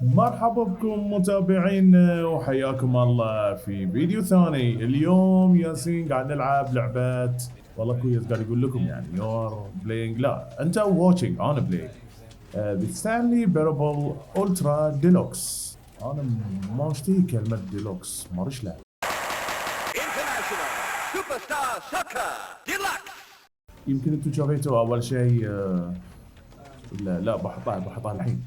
مرحبا بكم متابعينا وحياكم الله في فيديو ثاني. اليوم ياسين قاعد نلعب لعبة، والله كويس قاعد يقول لكم يعني يور بلاينج، لا انت واتشينج انا بلاي ستانلي بيربل الترا ديلوكس. انا ما اشتهي كلمة ديلوكس، ما رش له. يمكن انتم شافيتوا اول شيء. لا بحطها الحين.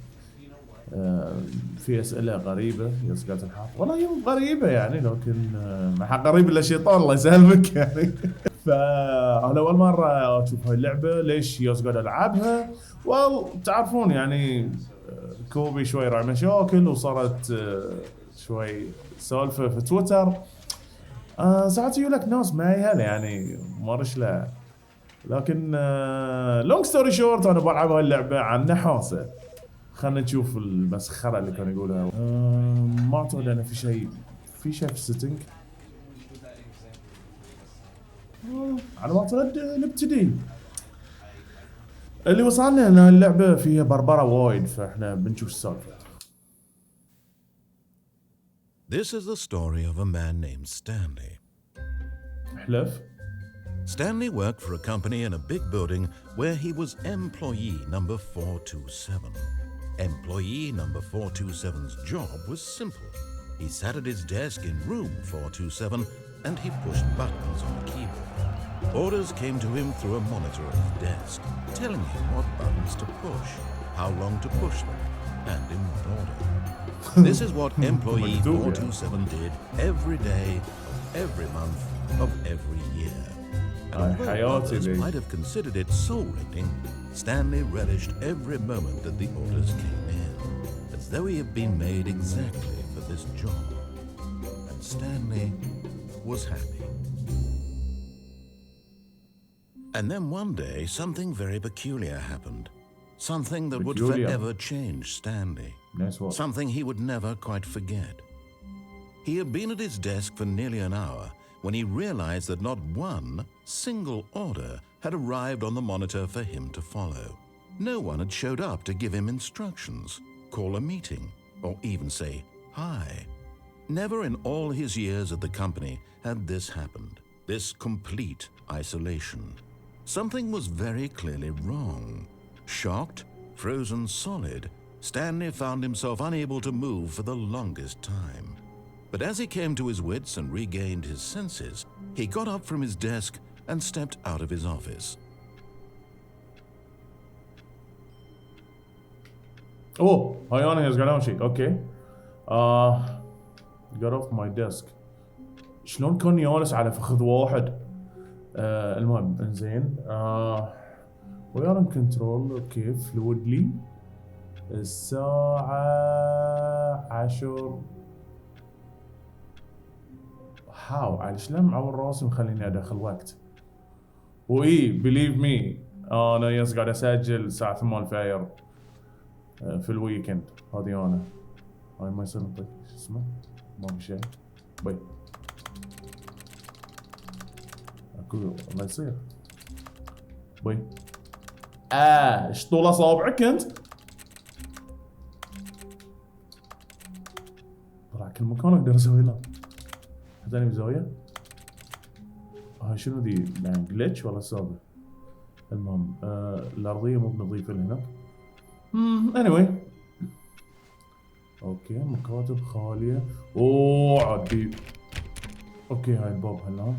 في اسئله غريبه يس قاعد تنحط، والله هي غريبه يعني، لكن ما حق غريب الا الشيطان الله يسلمك يعني. فانا اول مره اشوف هاي اللعبه، ليش يس قاعد العبها؟ تعرفون يعني كوبي شوي راح مشاكل، وصارت شوي سالفه في تويتر. ساعات يقول لك ناس ما يهل يعني ما رش له، لكن لونج ستوري شورت انا بلعب هاي اللعبه عن نحاسه. خلنا نشوف المسخره اللي كان يقولها. ما اعتقد انا في شيء في السيتنج. على ما اعتقد نبتدي. اللي وصلنا ان اللعبه فيها بربره وايد، فاحنا بنشوف السالفه. This is the story of a man named Stanley. احلف. Stanley worked for a company in a big building where he was employee number 427. Employee number 427's job was simple. He sat at his desk in room 427 and he pushed buttons on the keyboard. Orders came to him through a monitor on his desk, telling him what buttons to push, how long to push them, and in what order. This is what employee 427 did every day of every month of every year. And although others might have considered it soul-rending, Stanley relished every moment that the orders came in, as though he had been made exactly for this job. And Stanley was happy. And then one day, something very peculiar happened. Something that would forever change Stanley. Something he would never quite forget. He had been at his desk for nearly an hour when he realized that not one single order had arrived on the monitor for him to follow. No one had showed up to give him instructions, call a meeting, or even say hi. Never in all his years at the company had this happened, this complete isolation. Something was very clearly wrong. Shocked, frozen solid, Stanley found himself unable to move for the longest time. But as he came to his wits and regained his senses, he got up from his desk and stepped out of his office. Oh, هاي انا هيز قاعد شيء. اوكي. got off my desk. شلون كان يونس على فخذ واحد؟ المهم انزين. ويارن كنترول. اوكي فلويدلي. الساعة 10. على شلون معور راسي مخليني ادخل وقت. واي بليف مي انا يس قاعد اسجل الساعة 8 الفجر في الويكند. هذه انا هاي ما يصير نطق شو اسمه، ما في شيء بي اكو ما يصير بي. ايش طول اصابعك انت؟ طلع كل مكان اقدر اسوي له. حطيني بزاوية. هاي شنو ذي يعني جلتش ولا سالفة؟ المهم الارضية مو بنظيفة هناك. anyway. اوكي مكاتب خالية. اوه عدي. اوكي هاي الباب هنا.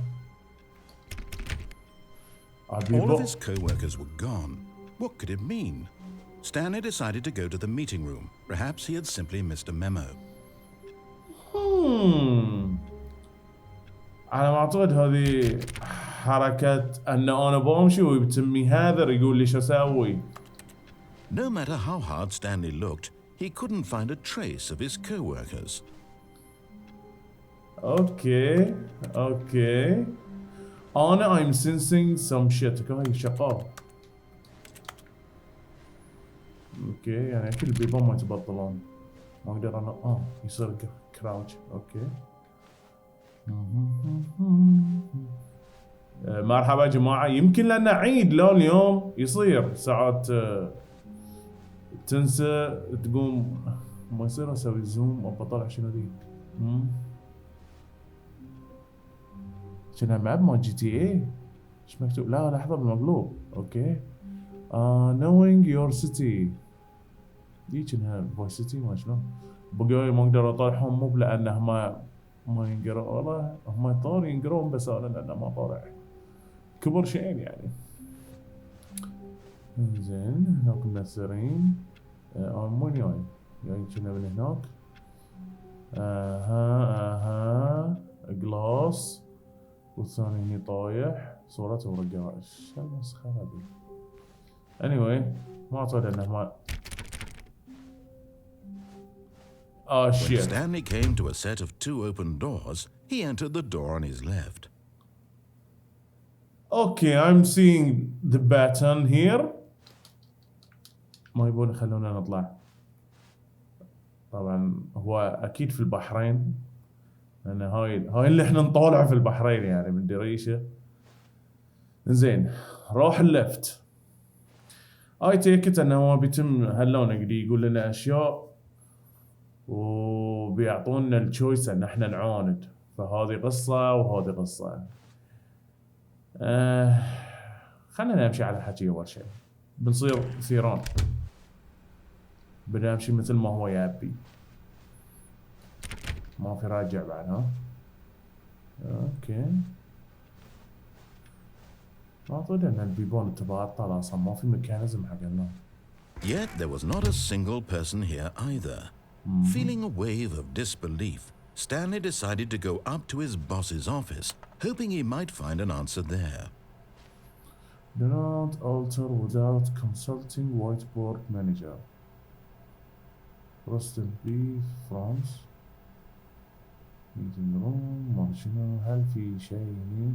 All of his co-workers were gone. What could it mean? Stanley decided to go to the meeting room. Perhaps he had simply missed a memo. على ما اعتقد هذه حركة ان انا بمشي ويتمي هذا يقول لي شو اسوي. No matter how hard Stanley looked, he couldn't find a trace of his co-workers. اوكي. انا I'm sensing some shit. هاي شغال. اوكي يعني كل البيبان ما يتبطلون. ما اقدر انا يصير كراوتش. اوكي. مرحبا يا جماعة. يمكن لأن عيد لو اليوم يصير ساعات تنسى تقوم ما يصير اسوي زوم او بطلع شنو ذي. شنو ماب مال جي تي اي؟ ايش مكتوب؟ لا لحظة بالمقلوب. اوكي. knowing your city. دي كأنها فويس سيتي ما شلون. بقولي ما اقدر اطرحهم مو لانه ما ينقرون، والله هم طور ينقرون بس انا لانه ما طالع كبر شيء يعني. زين هناك منسرين. وين جاي كنا من هناك. اها جلاس والثاني هني طايح صورته ورقة. ايش المسخرة هذي؟ anyway ما اعتقد انه ما When shit. Stanley came to a set of 2 open doors, he entered the door on his left. Okay, I'm seeing the pattern here. ما يبون يخلونا نطلع. طبعا هو اكيد في البحرين، لان هاي اللي احنا نطالع في البحرين يعني من دريشه. زين روح اللفت. اي تيكت انه هو بيتم هاللون يقول لنا اشياء وبيعطونا التشويس ان احنا نعاند، فهذه قصة وهذه قصة. خلينا نمشي على الحكي اول شيء. بنصير ثيران، بنمشي مثل ما هو يبي، ما في راجع بعد. ها اوكي. ما اعتقد ان البيبون تبعطل اصلا، ما في ميكانيزم حق النوم. Yet there was not a single person here either. Feeling a wave of disbelief, Stanley decided to go up to his boss's office, hoping he might find an answer there. Do not alter without consulting whiteboard manager. Rustin B. France. Meeting room. مارشنو. هل في شيء هني؟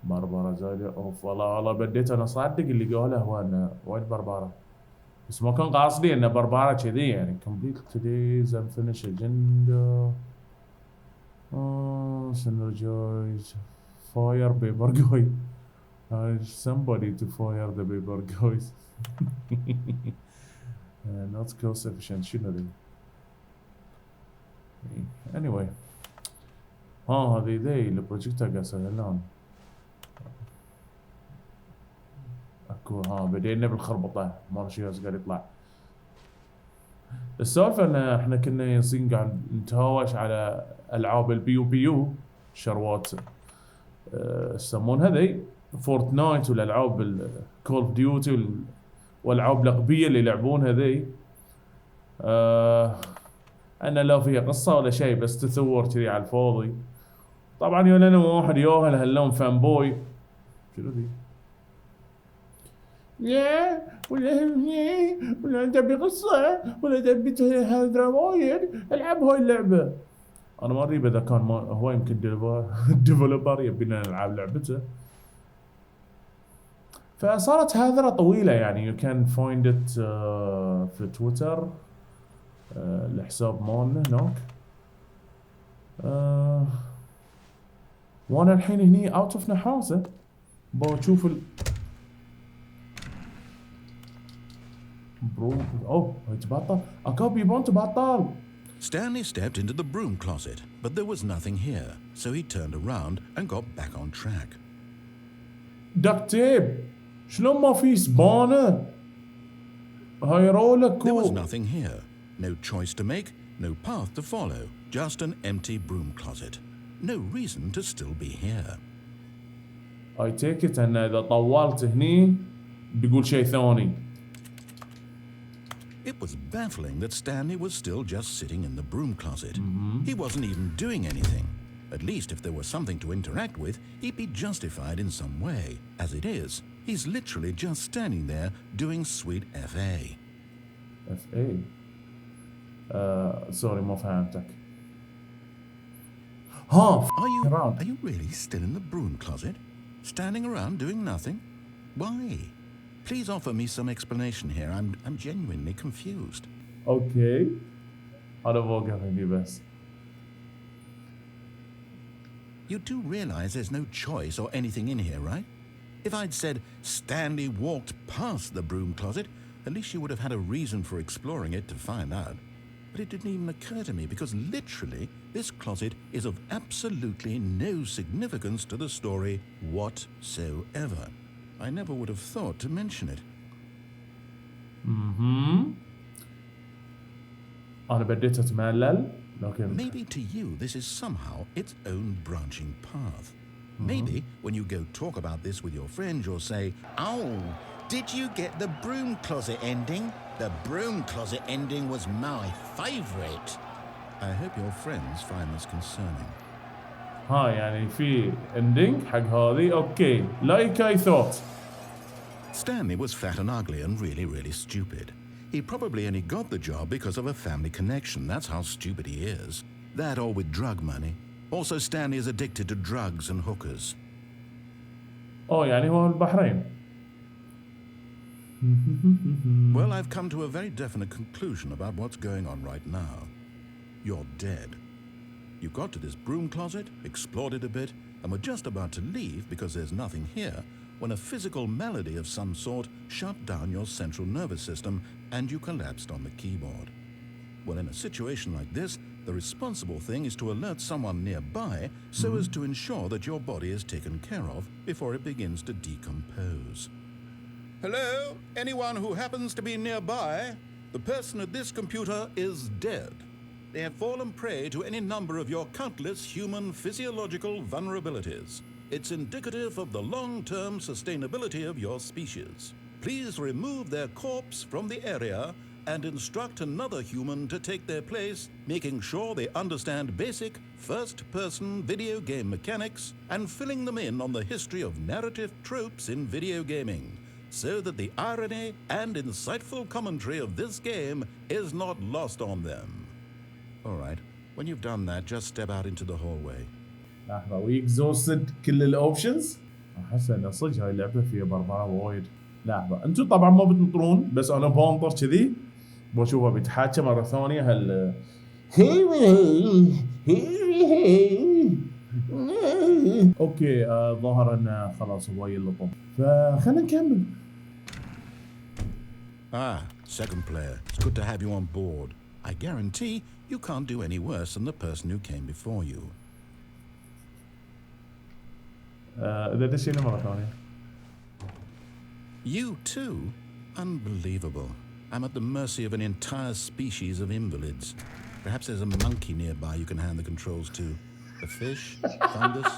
بربرة زايدة. اوف والله بديت انا اصدق اللي قاله هو انه وايد بربرة، بس ما كان قاصدي انه بربرة كذي يعني. complete today's unfinished agenda. synergize fire paper guy. somebody to fire the paper guys. not cost efficient. شنو ذي؟ anyway هذه ذي البروجيكت قاعد اسوي الان. اكو بدينا بالخربطه مال شي قاعد يطلع. السالفه ان احنا كنا يصير قاعد نتهاوش على العاب البيو شروات يسمونها ذي فورتنايت والالعاب الكول اوف ديوتي والالعاب الاغبيه اللي يلعبونها ذي. انا لا فيها قصه ولا شيء، بس تثور كذي على الفاضي. طبعا يا لنا واحد ياهل هاللون فان بوي. شنو ذي؟ ولا تبي قصة ولا تبي هذا وايد. العب هاي اللعبة. انا ما ادري اذا كان هو يمكن ديفلوبر يبينا نلعب لعبته. فصارت هذرة طويلة يعني. you can find it في تويتر الحساب مالنا هناك. وانا الحين هني اوت اوف نحاسة بشوف تبطل. اكو بيبون تبطل. Stanley stepped into the broom closet, but there was nothing here, so he turned around and got back on track. دكت تيب. شلون ما في سبانة؟ هاي رولك. There was nothing here. No choice to make, no path to follow, just an empty broom closet. No reason to still be here. I take it ان اذا طولت هني بيقول شيء ثاني. It was baffling that Stanley was still just sitting in the broom closet. He wasn't even doing anything. At least if there was something to interact with, he'd be justified in some way. As it is, he's literally just standing there doing sweet FA. FA? Sorry, ما فهمتك. Are you really still in the broom closet? Standing around doing nothing? Why? Please offer me some explanation here. I'm genuinely confused. Okay. أنا بوقف هني بس. You do realize there's no choice or anything in here, right? If I'd said Stanley walked past the broom closet, at least she would have had a reason for exploring it to find out. But it didn't even occur to me because literally this closet is of absolutely no significance to the story whatsoever. I never would have thought to mention it. أنا بديت أتملل لكن Maybe to you this is somehow its own branching path. Maybe when you go talk about this with your friends you'll say, "Oh, did you get the broom closet ending? The broom closet ending was my favourite." I hope your friends find this concerning. ها يعني في ending حق هذه أوكي like I thought. Stanley was fat and ugly and really, really stupid. He probably only got the job because of a family connection. That's how stupid he is. That or with drug money. Also, Stanley is addicted to drugs and hookers. Oh يعني هو البحرين. Well, I've come to a very definite conclusion about what's going on right now. You're dead. You got to this broom closet, explored it a bit, and were just about to leave because there's nothing here when a physical malady of some sort shut down your central nervous system and you collapsed on the keyboard. Well, in a situation like this, the responsible thing is to alert someone nearby so as to ensure that your body is taken care of before it begins to decompose. Hello? Anyone who happens to be nearby? The person at this computer is dead. They have fallen prey to any number of your countless human physiological vulnerabilities. It's indicative of the long-term sustainability of your species. Please remove their corpse from the area and instruct another human to take their place, making sure they understand basic first-person video game mechanics and filling them in on the history of narrative tropes in video gaming, so that the irony and insightful commentary of this game is not lost on them. All right, when you've done that, just step out into the hallway. لحظة we exhausted كل الاوبشنز. احس ان صدق هاي اللعبة فيها بربرة وايد. لحظة انتم طبعا ما بتنطرون بس انا بنطر كذي بشوفه بيتحاكى مرة ثانية هال اوكي ظهر انه خلاص هو يلطم فخلينا نكمل. Second player. It's good to have you on board. I guarantee you can't do any worse than the person who came before you. إذا دشينا مرة ثانية. You too? Unbelievable. I'm at the mercy of an entire species of invalids. Perhaps there's a monkey nearby you can hand the controls to. A fish? Fungus?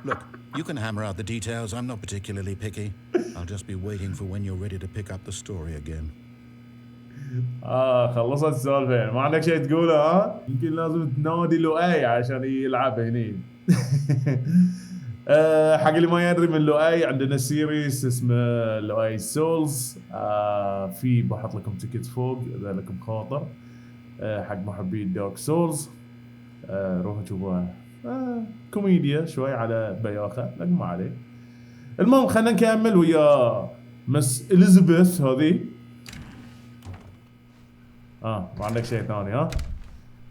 Look, you can hammer out the details. I'm not particularly picky. I'll just be waiting for when you're ready to pick up the story again. خلصت السالفة. ما عندك شيء تقوله ها؟ يمكن لازم تنادي لؤي عشان يلعب هني. حق اللي ما يدري من لؤي عندنا سيريس اسمه لؤي سولز. في بحط لكم تيكت فوق اذا لكم خاطر. حق محبي دارك سولز روحوا شوفوها. كوميديا شوي على بياخة لكن ما عليه. المهم خلينا نكمل ويا مس إليزابيث هذه. ما عندك شيء ثاني ها؟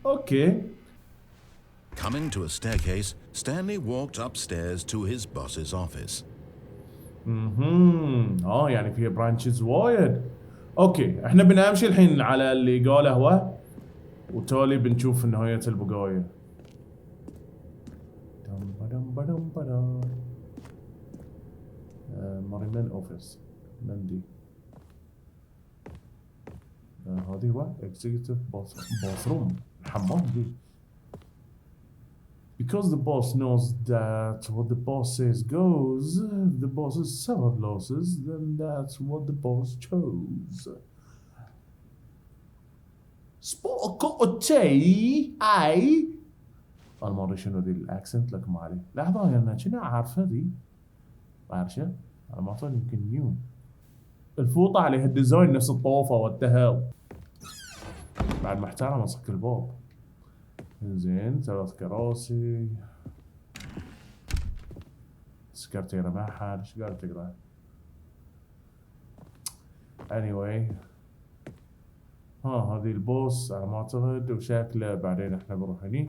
اوكي. Coming to a staircase, Stanley walked upstairs to his boss's office. يعني فيها برانشز وايد. اوكي احنا بنمشي الحين على اللي قاله هو وتالي بنشوف نهاية البقايا. مارينال اوفيس نندي. هذه هو اكزيكتيف باث روم الحمام دي. Because the boss knows that what the boss says goes, if the boss has suffered losses, then that's what the boss chose. Spot a cup of tea, eh? أنا ما أدري شنو ذي الأكسنت لكن ما عليه. لحظة أنا شنو عارفة ذي؟ عارشة؟ أنا ما أعتقد يمكن نيو. الفوطة عليها الديزاين نفس الطوفة والتهال. بعد محترم أصك الباب. زين 3 كراسي سكرتيرة ما حد ايش قاعد تقرا anyway هذه البوس على ما اعتقد وشكله بعدين احنا بنروح هني.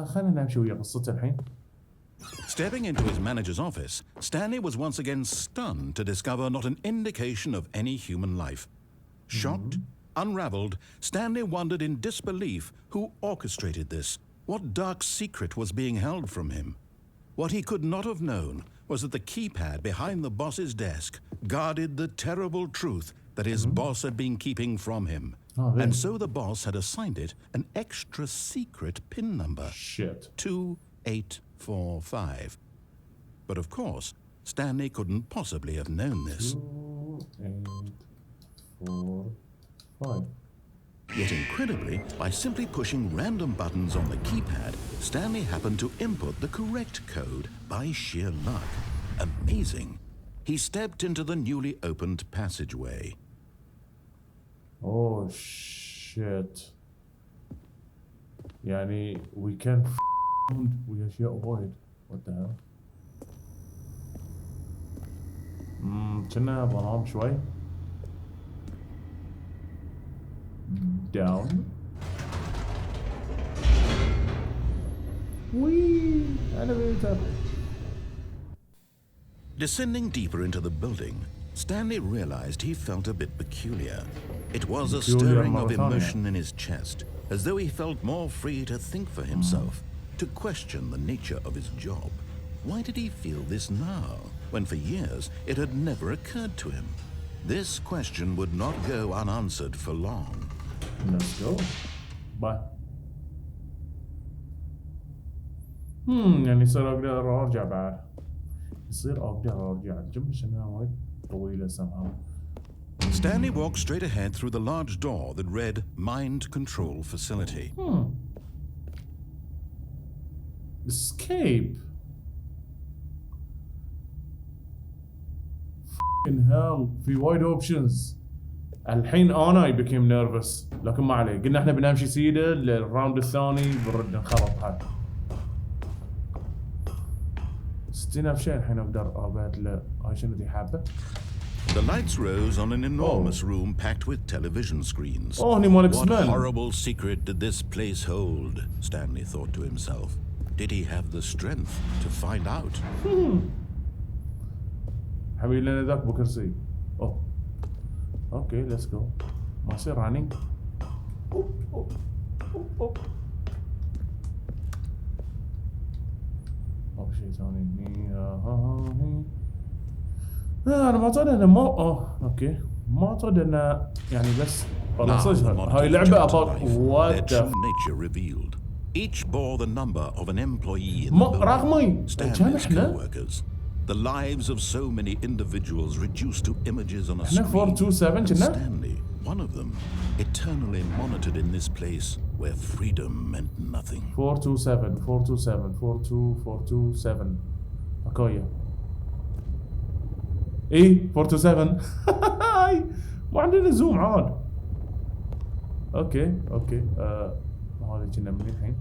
خلينا نمشي ويا قصته الحين. Stepping into his manager's office, Stanley was once again stunned to discover not an indication of any human life. Shocked, unraveled, Stanley wondered in disbelief who orchestrated this, what dark secret was being held from him. What he could not have known was that the keypad behind the boss's desk guarded the terrible truth that his boss had been keeping from him. Oh, really? And so the boss had assigned it an extra secret PIN number. Shit. 2845. But of course, Stanley couldn't possibly have known this. 2845. Yet incredibly, by simply pushing random buttons on the keypad, Stanley happened to input the correct code by sheer luck. Amazing. He stepped into the newly opened passageway. Oh shit. يعني we can ويا أشياء وايد. What the hell? كنا بنام شوي. Down. Whee! Elevator. Descending deeper into the building, Stanley realized he felt a bit peculiar. It was a stirring of emotion in his chest, as though he felt more free to think for himself, to question the nature of his job. Why did he feel this now, when for years it had never occurred to him? This question would not go unanswered for long. Let's go. Bye. يعني يصير اقدر ارجع بعد. يصير اقدر ارجع. الجملة شنها وايد طويلة somehow. Stanley walked straight ahead through the large door that read Mind Control Facility. Escape. Fucking hell. في وايد options. الحين انا I became nervous لكن ما عليه. قلنا احنا بنمشي سيده للراوند الثاني بنرد نخرط هاي. 60,000 شيء الحين اقدر ابدله. هاي شنو ذي حابه؟ The lights rose on an enormous room packed with television screens. هني مال What X-Men. horrible secret did this place hold? Stanley thought to himself. Did he have the strength to find out? حبيبي لنا ذاك بكرسي. اوه. اوكي ليتس جو. ما يصير رانينج. او شيء ثاني هني. انا ما اعتقد انه اوكي ما اعتقد انه يعني بس هاي لعبة about what the nature revealed. Each bore the number of an employee in the رقمي Stanley's co-workers. The lives of so many individuals reduced to images on a screen. 427 كنا؟ Stanley, one of them, eternally monitored in this place where freedom meant nothing. 427 اوكي. اي 427 ما عندنا زوم عاد. اوكي هذه كنا من الحين.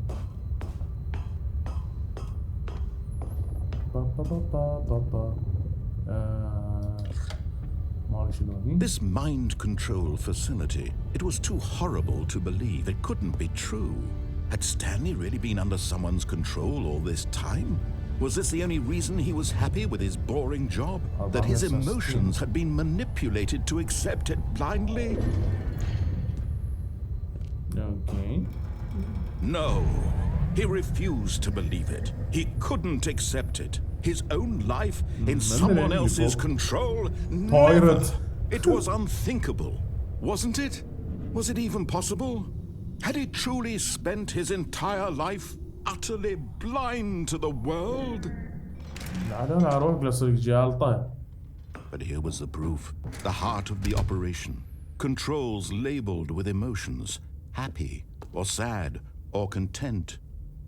This mind control facility, it was too horrible to believe. It couldn't be true. Had Stanley really been under someone's control all this time? Was this the only reason he was happy with his boring job? That his emotions had been manipulated to accept it blindly? Okay. No. He refused to believe it. He couldn't accept it. His own life in someone else's control? Never. It was unthinkable, wasn't it? Was it even possible? Had he truly spent his entire life utterly blind to the world? But here was the proof, the heart of the operation. Controls labeled with emotions, happy or sad or content.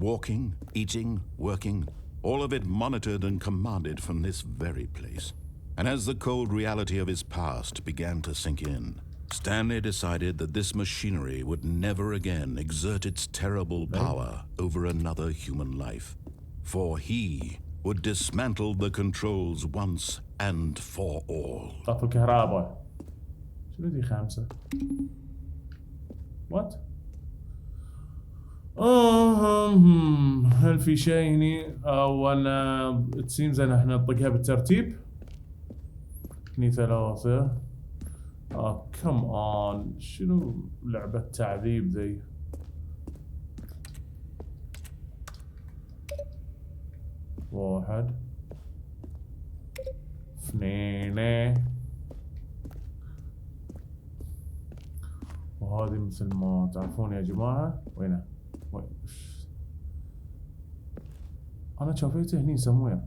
Walking, eating, working, all of it monitored and commanded from this very place. And as the cold reality of his past began to sink in, Stanley decided that this machinery would never again exert its terrible power over another human life. For he would dismantle the controls once and for all. طفي الكهرباء. شنو ذي 5؟ What؟ هل في شيء هني وانا تسيمز ان احنا نطقها بالترتيب. هني 3. كم اون، شنو لعبة تعذيب ذي؟ واحد 2 وهذه مثل ما تعرفون يا جماعة. وين انا شافيته هني سموه.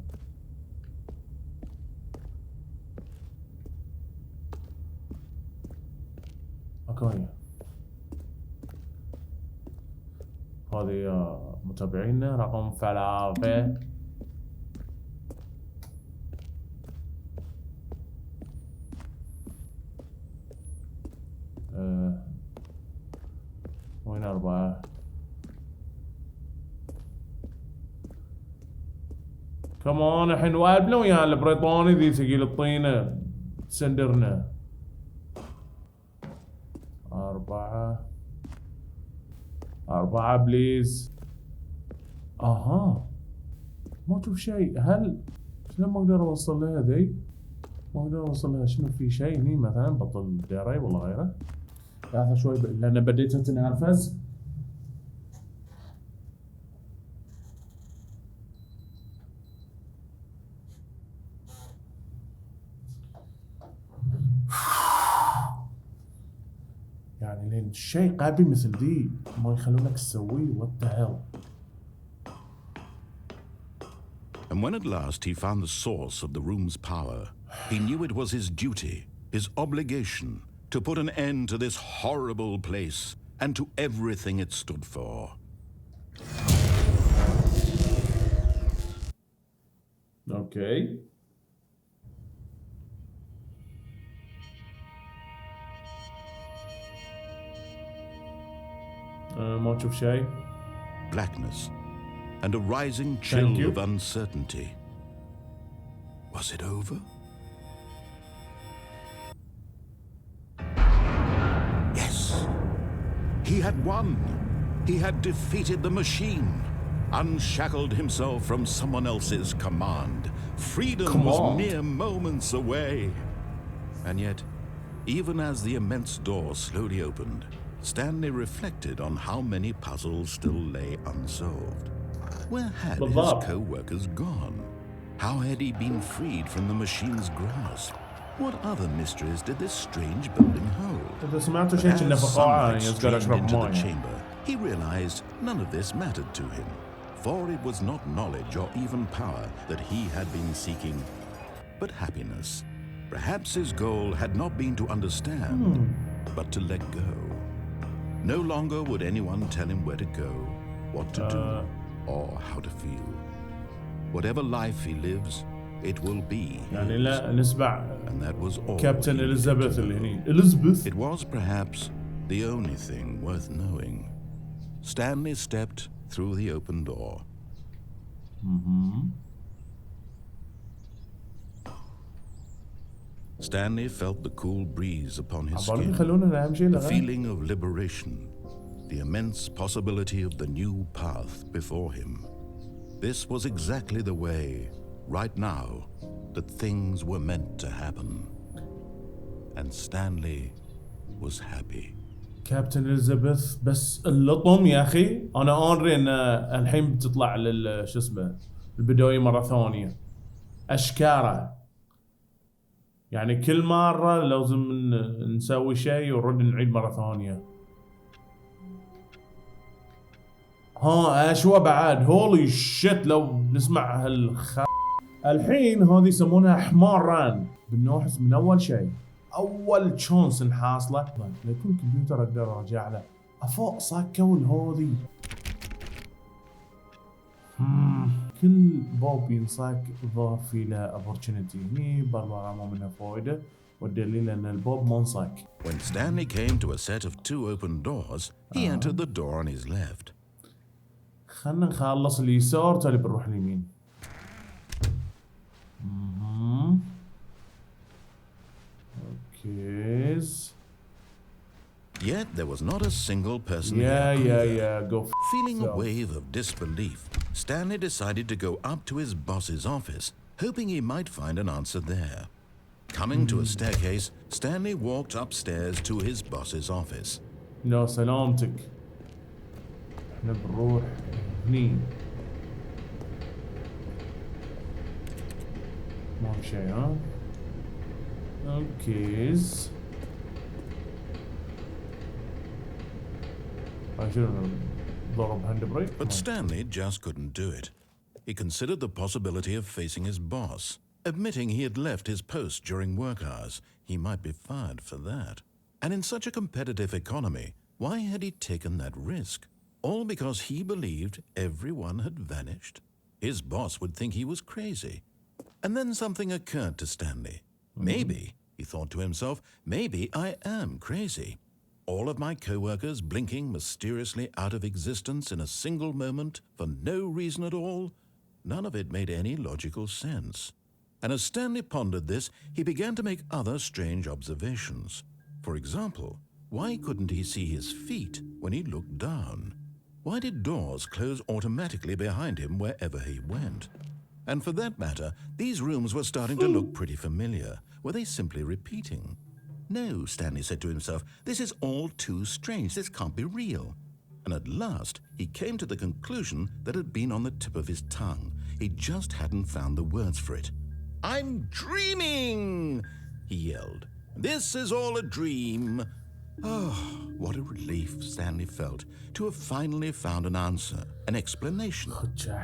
اوكي هذه متابعينا رقم 3. وين 4؟ كمان الحين والبنا ويا البريطاني ذي ثقيل الطينة تسندرنا. 4 بليز. اها ما اشوف شيء. هل شلون ما اقدر اوصل لها ذي؟ ما اقدر اوصل لها. شنو في شيء هني مثلا بطل ديري ولا غيره؟ لحظة شوي لان بديت اتنرفز. يعني لين شيء غبي مثل ذي ما يخلونك تسويه. what the hell. And when at last he found the source of the room's power, he knew it was his duty, his obligation, to put an end to this horrible place and to everything it stood for. Okay. ما تشوف شيء. Blackness and a rising chill of uncertainty. Was it over? Yes. He had won. He had defeated the machine, unshackled himself from someone else's command. Freedom was mere moments away. And yet, even as the immense door slowly opened, Stanley reflected on how many puzzles still lay unsolved. Where had his co-workers gone? How had he been freed from the machine's grasp? What other mysteries did this strange building hold? As sunlight streamed into the chamber, he realized none of this mattered to him, for it was not knowledge or even power that he had been seeking, but happiness. Perhaps his goal had not been to understand, but to let go. No longer would anyone tell him where to go, what to do, or how to feel. Whatever life he lives, it will be يعني لا نسمع and that was all كابتن إليزابيث اللي هني. إليزابيث. It was perhaps the only thing worth knowing. Stanley stepped through the open door. Stanley felt the cool breeze upon his skin, the feeling of liberation, the immense possibility of the new path before him. This was exactly the way, right now, that things were meant to happen. And Stanley was happy. كابتن إليزابيث بس اللطم يا أخي. أنا أدري إن الحين بتطلع شو اسمه البداية مرة ثانية. أشكاره يعني كل مرة لازم نسوي شيء ونرد نعيد مرة ثانية. أشوى بعد هولي شيت لو نسمع الحين هذه يسمونها حمار ران بالنوحس من أول شيء. أول تشانس نحاصله ليكون كمبيوتر أقدر أرجع له أفوق صكوا الهذي. كل باب ينصاك ضاف في له opportunity. هني برضه ما منها فائدة والدليل أن الباب ما انصاك. When Stanley came to a set of 2 open doors, he entered the door on his left. خلنا نخلص اليسار تالي بنروح اليمين. Okay. Yet there was not a single person Yeah, go. Feeling a wave of disbelief, Stanley decided to go up to his boss's office, hoping he might find an answer there. Coming to a staircase, Stanley walked upstairs to his boss's office. لا سلامتك. احنا بنروح هني. ما في شيء ها؟ اوكيز. ضرب هاند بريك. But Stanley just couldn't do it. He considered the possibility of facing his boss. Admitting he had left his post during work hours, he might be fired for that. And in such a competitive economy, why had he taken that risk? All because he believed everyone had vanished? His boss would think he was crazy. And then something occurred to Stanley. Maybe, he thought to himself, maybe I am crazy. All of my co-workers blinking mysteriously out of existence in a single moment for no reason at all? None of it made any logical sense. And as Stanley pondered this, he began to make other strange observations. For example, why couldn't he see his feet when he looked down? Why did doors close automatically behind him wherever he went? And for that matter, these rooms were starting to look pretty familiar. Were they simply repeating? No, Stanley said to himself, this is all too strange. This can't be real. And at last, he came to the conclusion that had been on the tip of his tongue. He just hadn't found the words for it. I'm dreaming, he yelled. This is all a dream. Oh, what a relief Stanley felt to have finally found an answer, an explanation.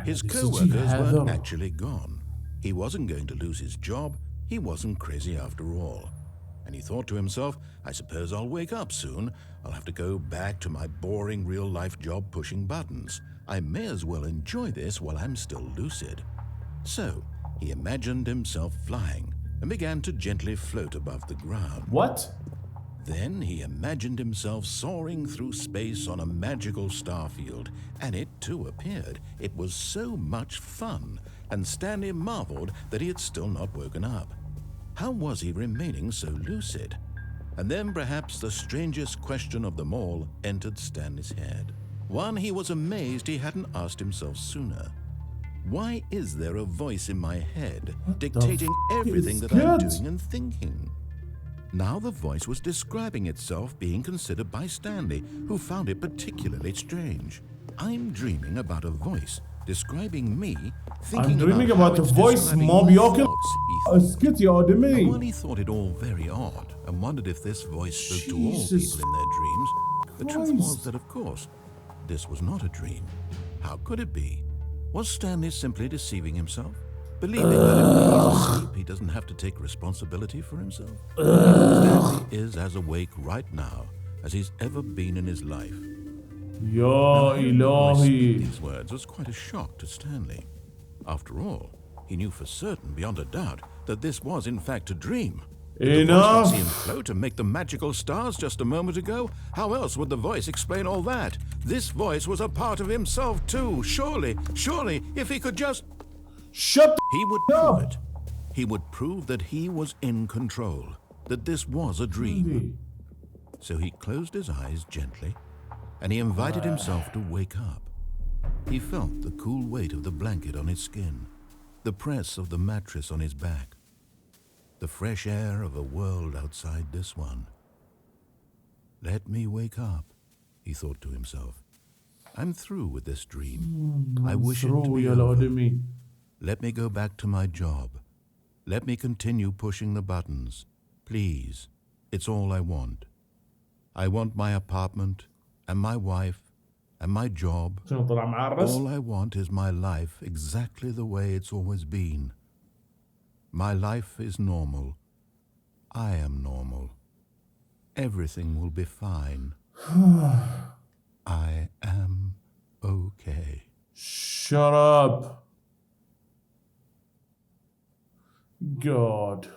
His co-workers weren't actually gone. He wasn't going to lose his job. He wasn't crazy after all. And he thought to himself, I suppose I'll wake up soon. I'll have to go back to my boring real-life job pushing buttons. I may as well enjoy this while I'm still lucid. So, he imagined himself flying and began to gently float above the ground. What? Then he imagined himself soaring through space on a magical starfield, and it too appeared. It was so much fun, and Stanley marveled that he had still not woken up. How was he remaining so lucid? And then perhaps the strangest question of them all entered Stanley's head. One he was amazed he hadn't asked himself sooner. Why is there a voice in my head dictating everything that I'm doing and thinking? Now the voice was describing itself being considered by Stanley, who found it particularly strange. I'm dreaming about a voice describing me, thinking I'm dreaming about a voice, Mob Yokel. While he thought it all very odd and wondered if this voice spoke to all people in their dreams, the truth was that, of course, this was not a dream. How could it be? Was Stanley simply deceiving himself? Believing that if he's asleep, he doesn't have to take responsibility for himself? Stanley is as awake right now as he's ever been in his life. Ya ilahi. These words was quite a shock to Stanley. After all, he knew for certain, beyond a doubt, that this was in fact a dream. Enough! The voice had seen him float and make the magical stars just a moment ago. How else would the voice explain all that? This voice was a part of himself too. Surely, if he could just... Shut He would prove it. He would prove that he was in control, that this was a dream. So he closed his eyes gently, and he invited himself to wake up. He felt the cool weight of the blanket on his skin, the press of the mattress on his back, the fresh air of a world outside this one. Let me wake up, he thought to himself. I'm through with this dream. I wish it to be over. Let me go back to my job. Let me continue pushing the buttons. Please, it's all I want. I want my apartment and my wife and my job. All I want is my life exactly the way it's always been. My life is normal. I am normal. Everything will be fine. I am okay. Shut up. God.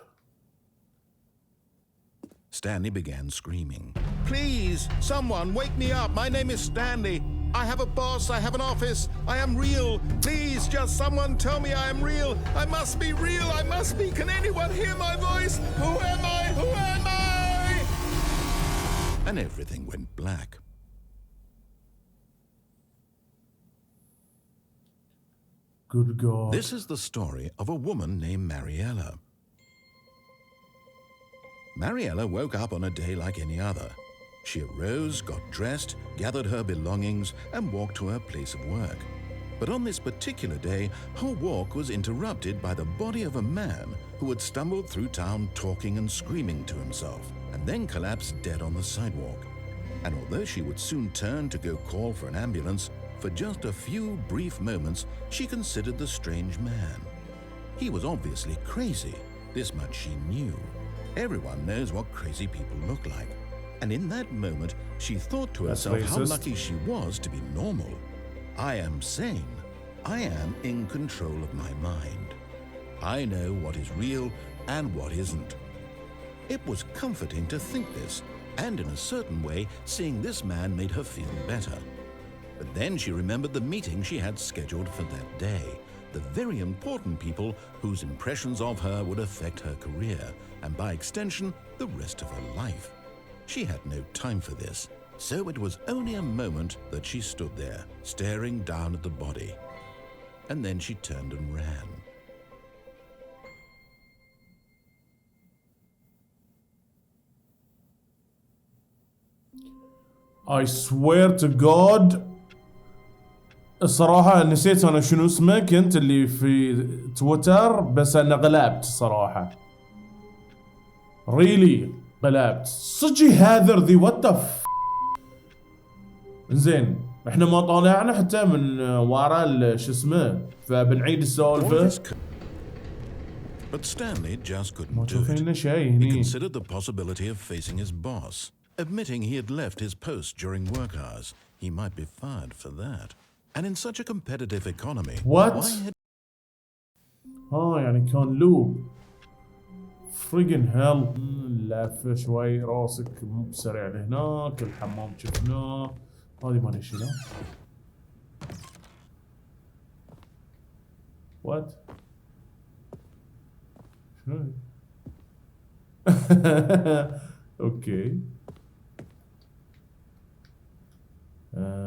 Stanley began screaming. Please, someone, wake me up. My name is Stanley. I have a boss. I have an office. I am real. Please, just someone tell me I am real. I must be real. I must be. Can anyone hear my voice? Who am I? Who am I? And everything went black. Good God. This is the story of a woman named Mariella. Mariella woke up on a day like any other. She arose, got dressed, gathered her belongings, and walked to her place of work. But on this particular day, her walk was interrupted by the body of a man who had stumbled through town talking and screaming to himself, and then collapsed dead on the sidewalk. And although she would soon turn to go call for an ambulance, for just a few brief moments, she considered the strange man. He was obviously crazy. This much she knew. Everyone knows what crazy people look like. And in that moment, she thought to herself how lucky she was to be normal. I am sane. I am in control of my mind. I know what is real and what isn't. It was comforting to think this, and in a certain way, seeing this man made her feel better. But then she remembered the meeting she had scheduled for that day, the very important people whose impressions of her would affect her career, and by extension, the rest of her life. She had no time for this, so it was only a moment that she stood there, staring down at the body. And then she turned and ran. I swear to God. الصراحة نسيت أنا شنو اسمه، كنت اللي في تويتر، بس أنا غلبت صراحة. Really غلبت. صجي هاذر ذي what the زين، احنا ما طالعنا حتى من ورا شو اسمه، فبنعيد السالفة. But Stanley just couldn't do it. He considered the possibility of facing his boss, admitting he had left his post during work hours. He might be fired for that. And in such a competitive economy, what? يعني كان لوب. friggin hell. لافه شوي راسك مو بسريع لهناك، الحمام شفناه، هذه ما نشيلها. what؟ شنو؟ اوكي.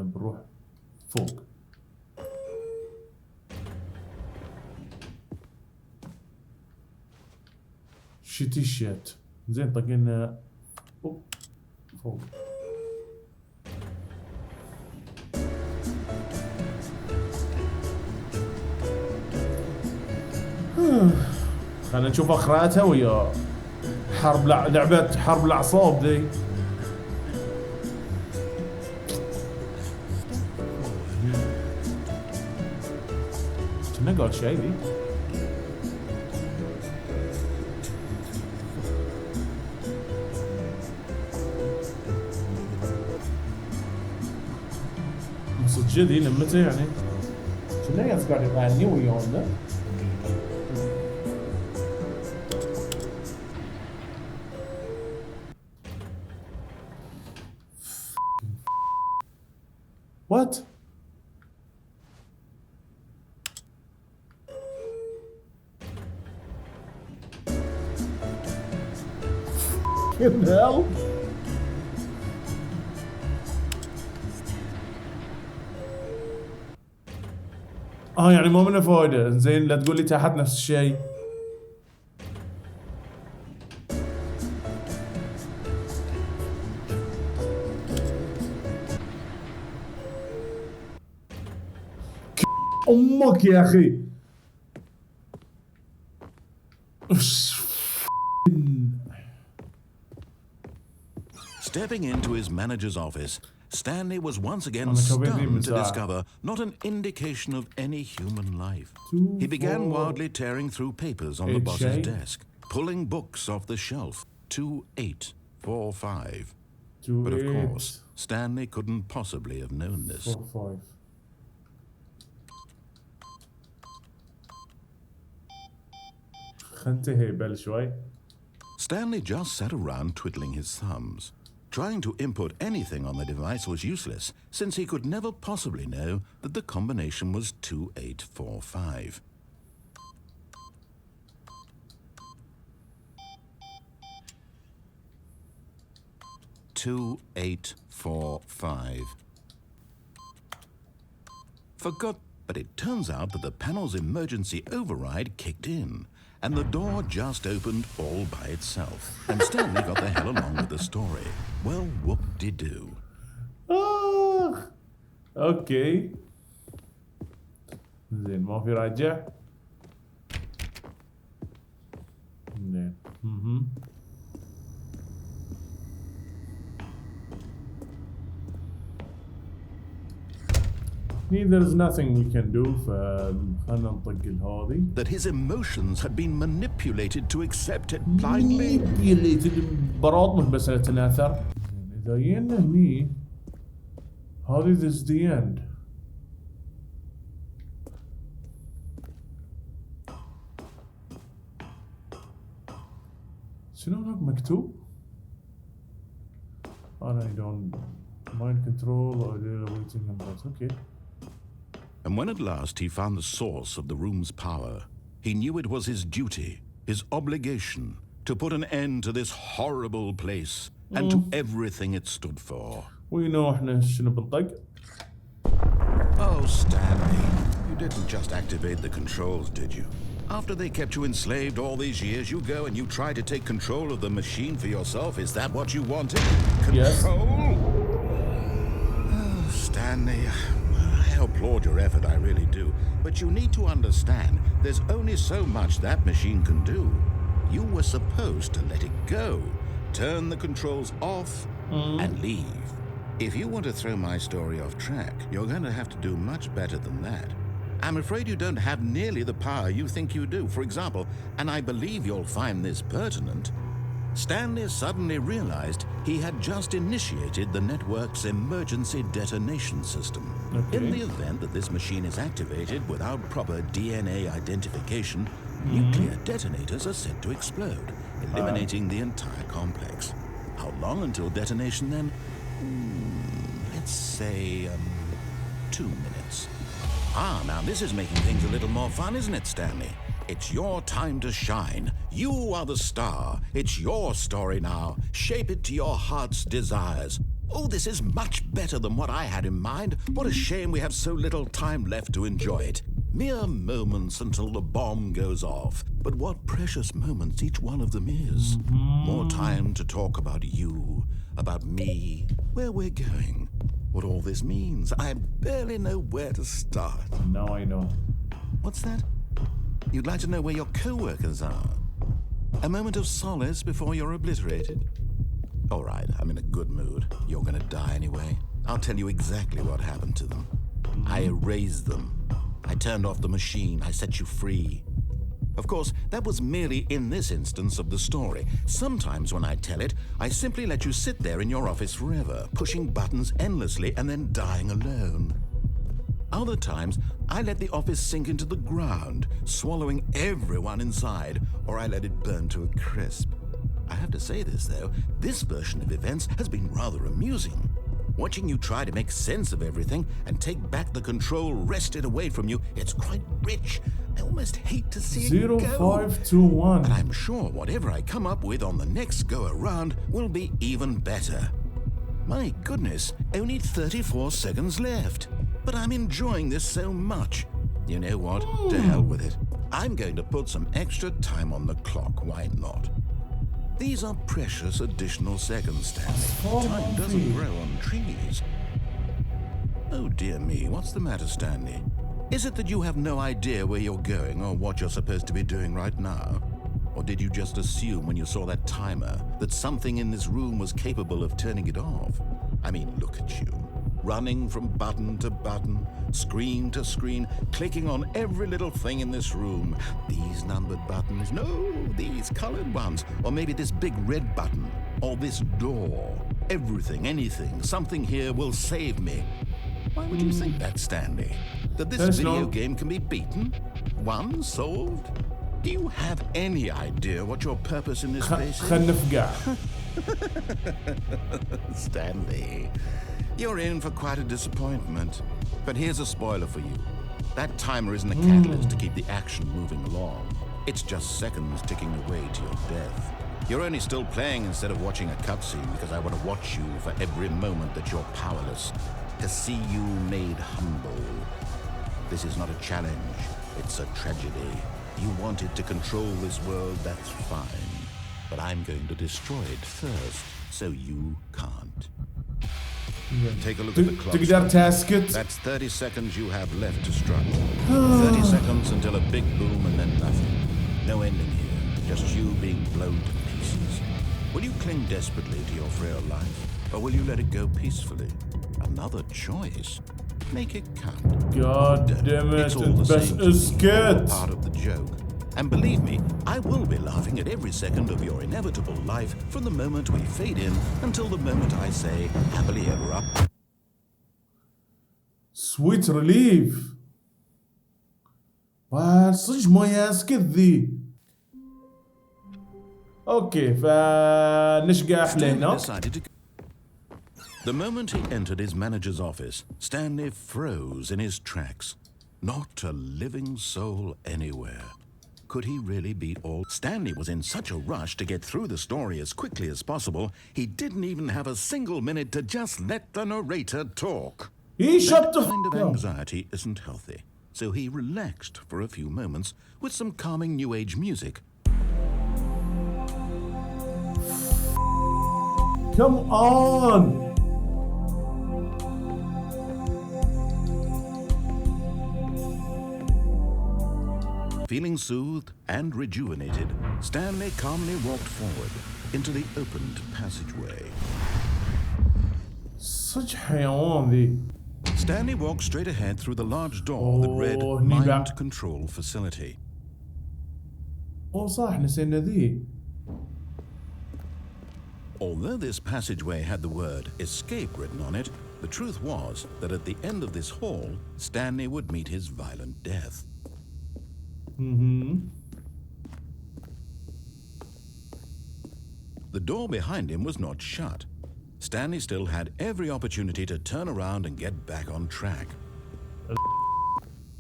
بروح فوق. شتي شات. زين طقينا فوق. خلينا نشوف اخراتها ويا لعبة حرب الاعصاب ذي. كنا قال شيء ذي. صدق ذي لمتى يعني؟ كنا قاعد يغني ويانا. What? Fucking hell. يعني ما منه فايدة. زين لا تقول لي تحت نفس الشيء. أمك يا أخي. Stepping into his manager's office, Stanley was once again stunned to discover not an indication of any human life. He began wildly tearing through papers on the boss's desk, pulling books off the shelf. 2845. But of course, Stanley couldn't possibly have known this. 45. Stanley just sat around twiddling his thumbs. Trying to input anything on the device was useless, since he could never possibly know that the combination was 2845. For But it turns out that the panel's emergency override kicked in, and the door just opened all by itself. And Stanley got the hell along with the story. Well, whoop-de-doo. اوكي زين ما في راجع. زين There's nothing we can do, فخلنا نطق الهاذي. That his emotions had been manipulated to accept it blindly. manipulated براط بس نتناثر. إذا جينا هني هذي this is the end. شنو هناك مكتوب؟ I don't mind control or waiting and that. Okay. And when at last he found the source of the room's power, he knew it was his duty, his obligation, to put an end to this horrible place and to everything it stood for. We know احنا شنو بنطق. Oh, Stanley, you didn't just activate the controls, did you? After they kept you enslaved all these years, you go and you try to take control of the machine for yourself. Is that what you wanted? Control? Yes. Oh, Stanley, I applaud your effort, I really do. But you need to understand, there's only so much that machine can do. You were supposed to let it go, turn the controls off, and leave. If you want to throw my story off track, you're going to have to do much better than that. I'm afraid you don't have nearly the power you think you do. For example, and I believe you'll find this pertinent, Stanley suddenly realized he had just initiated the network's emergency detonation system. Okay. In the event that this machine is activated without proper DNA identification, nuclear detonators are set to explode, eliminating the entire complex. How long until detonation then? Let's say 2 minutes. Now this is making things a little more fun, isn't it, Stanley? It's your time to shine. You are the star. It's your story now. Shape it to your heart's desires. Oh, this is much better than what I had in mind. What a shame we have so little time left to enjoy it. Mere moments until the bomb goes off. But what precious moments each one of them is. More time to talk about you, about me, where we're going, what all this means. I barely know where to start. Now I know. What's that? You'd like to know where your co-workers are? A moment of solace before you're obliterated? All right, I'm in a good mood. You're gonna die anyway. I'll tell you exactly what happened to them. I erased them. I turned off the machine. I set you free. Of course, that was merely in this instance of the story. Sometimes when I tell it, I simply let you sit there in your office forever, pushing buttons endlessly and then dying alone. Other times, I let the office sink into the ground, swallowing everyone inside, or I let it burn to a crisp. I have to say this, though, this version of events has been rather amusing. Watching you try to make sense of everything and take back the control wrested away from you, it's quite rich. I almost hate to see it go. 0521. But I'm sure whatever I come up with on the next go-around will be even better. My goodness, only 34 seconds left. But I'm enjoying this so much. You know what? To hell with it. I'm going to put some extra time on the clock. Why not? These are precious additional seconds, Stanley. Time doesn't grow on trees. Oh dear me, what's the matter, Stanley? Is it that you have no idea where you're going or what you're supposed to be doing right now? Or did you just assume when you saw that timer that something in this room was capable of turning it off? I mean, look at you. Running from button to button, screen to screen, clicking on every little thing in this room. These numbered buttons, no, these colored ones. Or maybe this big red button, or this door. Everything, anything, something here will save me. Why would you think that, Stanley? That this video game can be beaten? Won? Solved? Do you have any idea what your purpose in this place is? Stanley, you're in for quite a disappointment. But here's a spoiler for you. That timer isn't a catalyst to keep the action moving along. It's just seconds ticking away to your death. You're only still playing instead of watching a cutscene because I want to watch you for every moment that you're powerless, to see you made humble. This is not a challenge. It's a tragedy. You wanted to control this world, that's fine. But I'm going to destroy it first, so you can't. Take a look at the clock. That's 30 seconds you have left to struggle. 30 seconds until a big boom and then nothing. No ending here, just you being blown to pieces. Will you cling desperately to your frail life, or will you let it go peacefully? Another choice. Make it count. God damn it, it's all the same. It's part of the joke. And believe me, I will be laughing at every second of your inevitable life from the moment we fade in until the moment I say happily ever after. Sweet relief. صدق ما ياسكت ذي. اوكي فنشقى احلى هناك. The moment he entered his manager's office, Stanley froze in his tracks. Not a living soul anywhere. Could he really be all? Stanley was in such a rush to get through the story as quickly as possible, he didn't even have a single minute to just let the narrator talk. That kind of anxiety isn't healthy, so he relaxed for a few moments with some calming new age music. Come on! Feeling soothed and rejuvenated, Stanley calmly walked forward into the opened passageway. Such حيوان ذي. Stanley walked straight ahead through the large door that read Mind Control Facility. صح نسينا ذي. Although this passageway had the word escape written on it, the truth was that at the end of this hall, Stanley would meet his violent death. The door behind him was not shut. Stanley still had every opportunity to turn around and get back on track.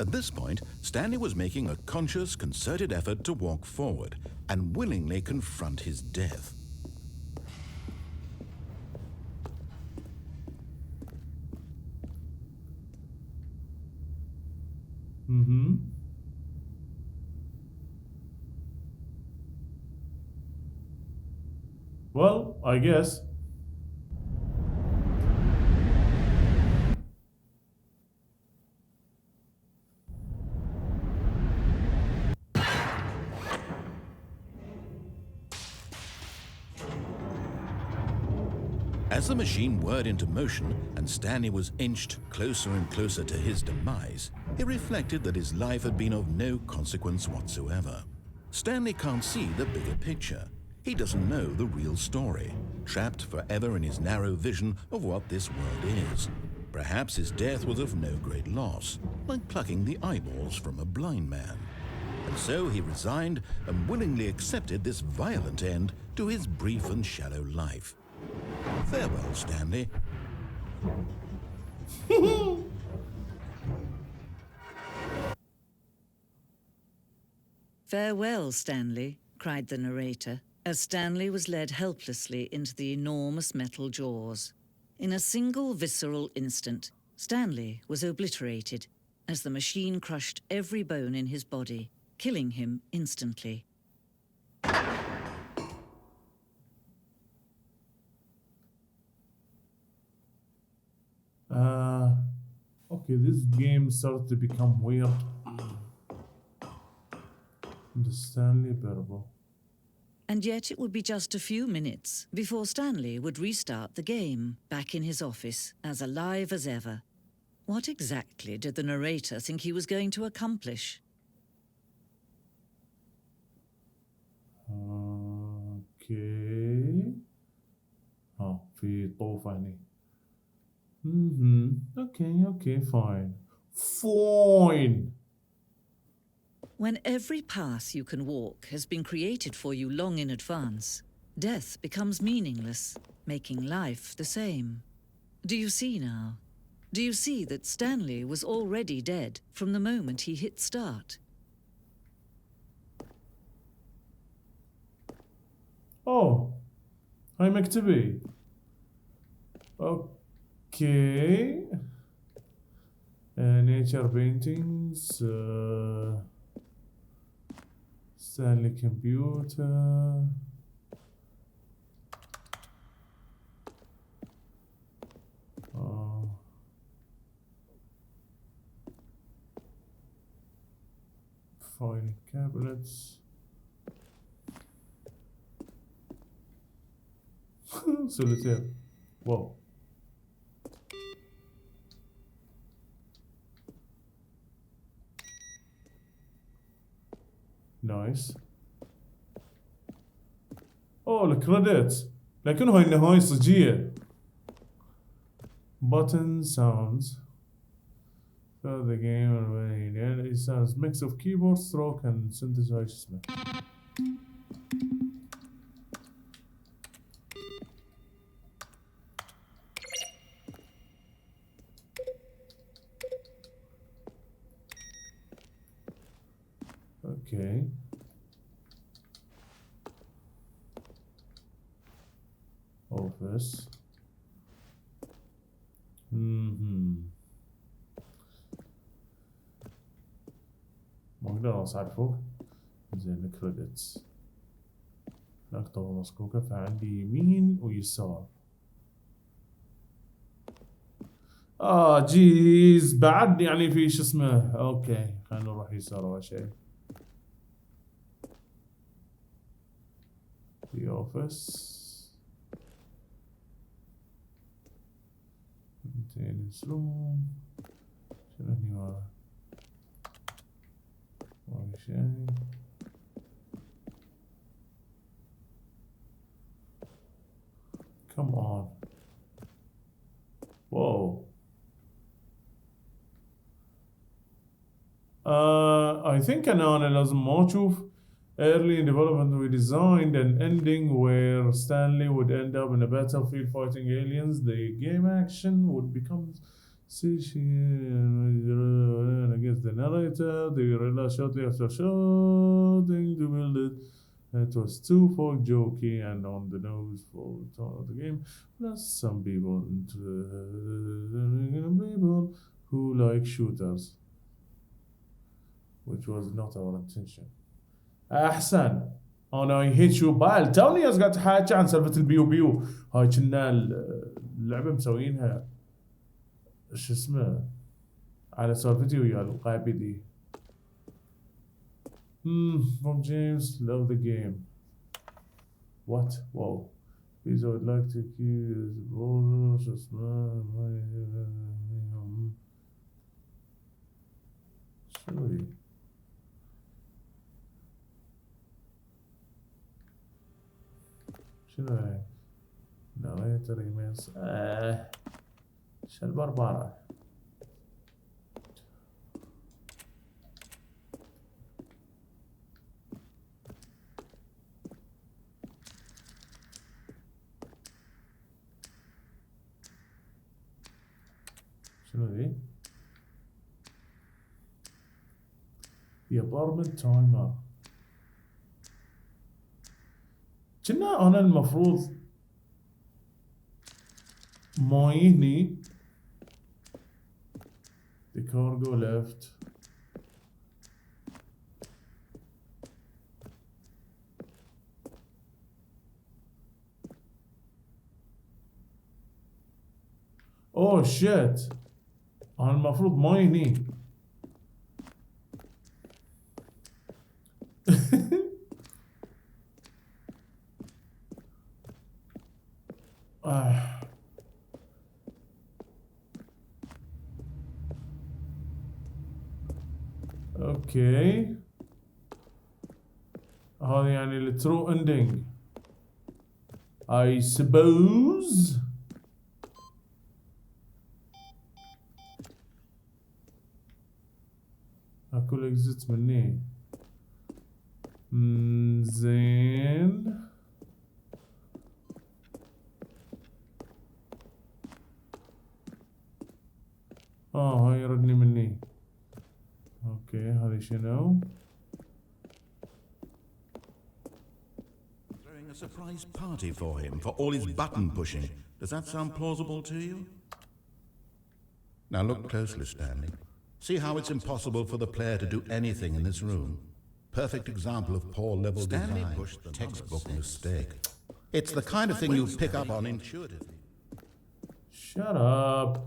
At this point, Stanley was making a conscious, concerted effort to walk forward and willingly confront his death. Well, I guess. As the machine whirred into motion and Stanley was inched closer and closer to his demise, he reflected that his life had been of no consequence whatsoever. Stanley can't see the bigger picture. He doesn't know the real story, trapped forever in his narrow vision of what this world is. Perhaps his death was of no great loss, like plucking the eyeballs from a blind man. And so he resigned and willingly accepted this violent end to his brief and shallow life. Farewell, Stanley. Farewell, Stanley, cried the narrator, as Stanley was led helplessly into the enormous metal jaws. In a single visceral instant, Stanley was obliterated as the machine crushed every bone in his body, killing him instantly. Okay, this game started to become weird. The Stanley Parable. And yet it would be just a few minutes before Stanley would restart the game, back in his office, as alive as ever. What exactly did the narrator think he was going to accomplish? Okay. Oh, في طوفة هني. Okay, fine. Fine! When every path you can walk has been created for you long in advance, death becomes meaningless, making life the same. Do you see now? Do you see that Stanley was already dead from the moment he hit start? Oh, هاي مكتبي. Okay. nature paintings, Stanley computer. Filing cabinets. Solitaire. Wow. Nice. اوه الكريدت لكن هاي النهاية صجية. Button sounds. The game and it sounds mix of keyboard stroke and synthesizer اسمه. Okay. Office. ما اقدر اصعد فوق. زين الكريدتس هناك طاولة مسكوكة فعندي يمين ويسار. جيز بعد يعني في شو اسمه. اوكي خلينا نروح يسار اول شيء. The office. Maintenance room. شنو هني ورا؟ ما في شيء. Come on. Whoa. I think أنا لازم ما أشوف. Early in development, we designed an ending where Stanley would end up in a battlefield fighting aliens. The game action would become against the narrator. They realized shortly after shooting to build it. It was too folk jokey and on the nose for the tone of the game. Plus, some people who like shooters, which was not our intention. احسن انا هيك شو بال توني قاعد تحكي عن سالفه البيو بيو هاي كنا اللعبه مسوينها شو اسمه على سالفتي ويا القابدي. From James, love the game. What? Whoa. Please, I would like to accuse شو اسمه شو هي؟ شنو هاي؟ ناريتر ايميلز شو البربرة؟ شنو ذي؟ The apartment timer. كنا أنا المفروض ما يهني. The cargo left. Oh shit. أنا المفروض ما يهني. اوكي هذا يعني الترو اندينج I suppose. اكو اكزيت مني. زين هاي يردني مني. اوكي هذه شنو؟ Throwing a surprise party for him for all his button pushing. Does that sound plausible to you? Now look closely, Stanley. See how it's impossible for the player to do anything in this room? Perfect example of poor level design. Textbook mistake. It's the kind of thing you pick up on intuitively. Shut up.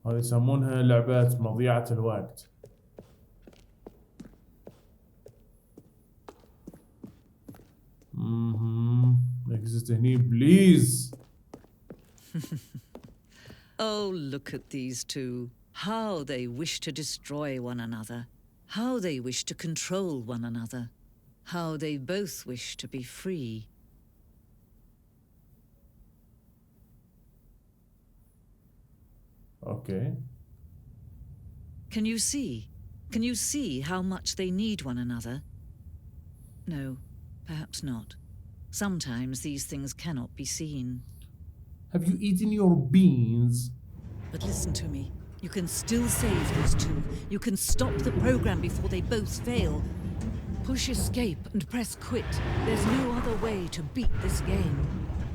هذه يسمونها لعبات مضيعة الوقت. Exit هني please. Oh, look at these two. How they wish to destroy one another. How they wish to control one another. How they both wish to be free. Okay. Can you see? Can you see how much they need one another? No, perhaps not. Sometimes these things cannot be seen. Have you eaten your beans? But listen to me. You can still save these two. You can stop the program before they both fail. Push escape and press quit. There's no other way to beat this game.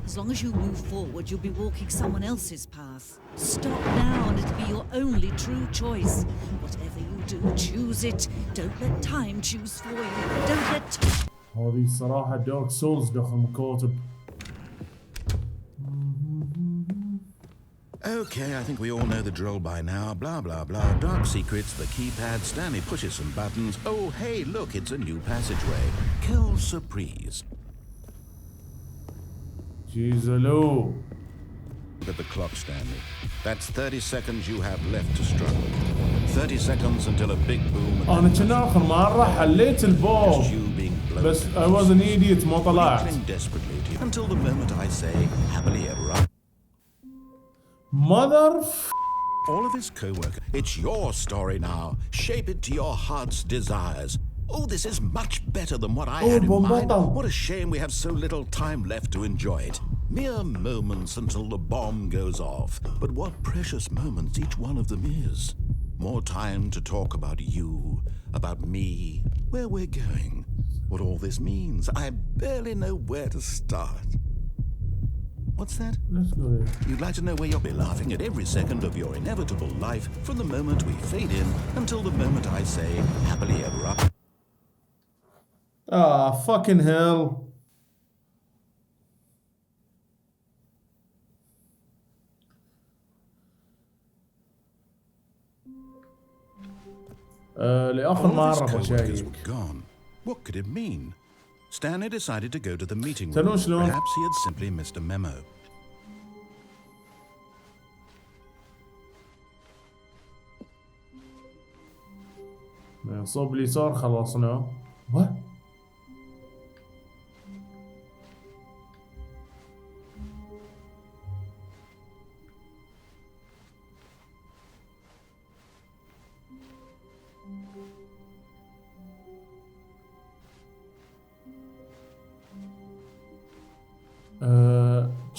As long as you move forward, you'll be walking someone else's path. Stop now and it'll be your only true choice. Whatever you do, choose it. Don't let time choose for you. Don't let time... هذه الصراحة دارك سولز داخل مكاتب. Okay, I think we all know the drill by now. Blah, blah, blah. Dark secrets, the keypad, Stanley pushes some buttons. Oh, hey, look, it's a new passageway. Quelle surprise. Jeez, hello. Look at the clock, Stanley. That's 30 seconds you have left to struggle. 30 seconds until a big boom. أنا كنا آخر مرة حليت البوب. بس I was an idiot ما طلعت. Desperately to you until the moment I say happily ever after. Mother. All of his co-worker. It's your story now. Shape it to your heart's desires. Oh, this is much better than what I had in mind. What a shame we have so little time left to enjoy it. Mere moments until the bomb goes off. But what precious moments each one of them is. More time to talk about you, about me, where we're going, what all this means. I barely know where to start. What's that? Let's go there. You'd like to know where you'll be laughing at every second of your inevitable life from the moment we fade in until the moment I say happily ever after. Ah, fucking hell. لآخر مرة بشيك. What could it mean? Stanley decided to go to the meeting room. تنو شلون؟ Perhaps he had simply missed a memo. من صوب اليسار خلصنا. What?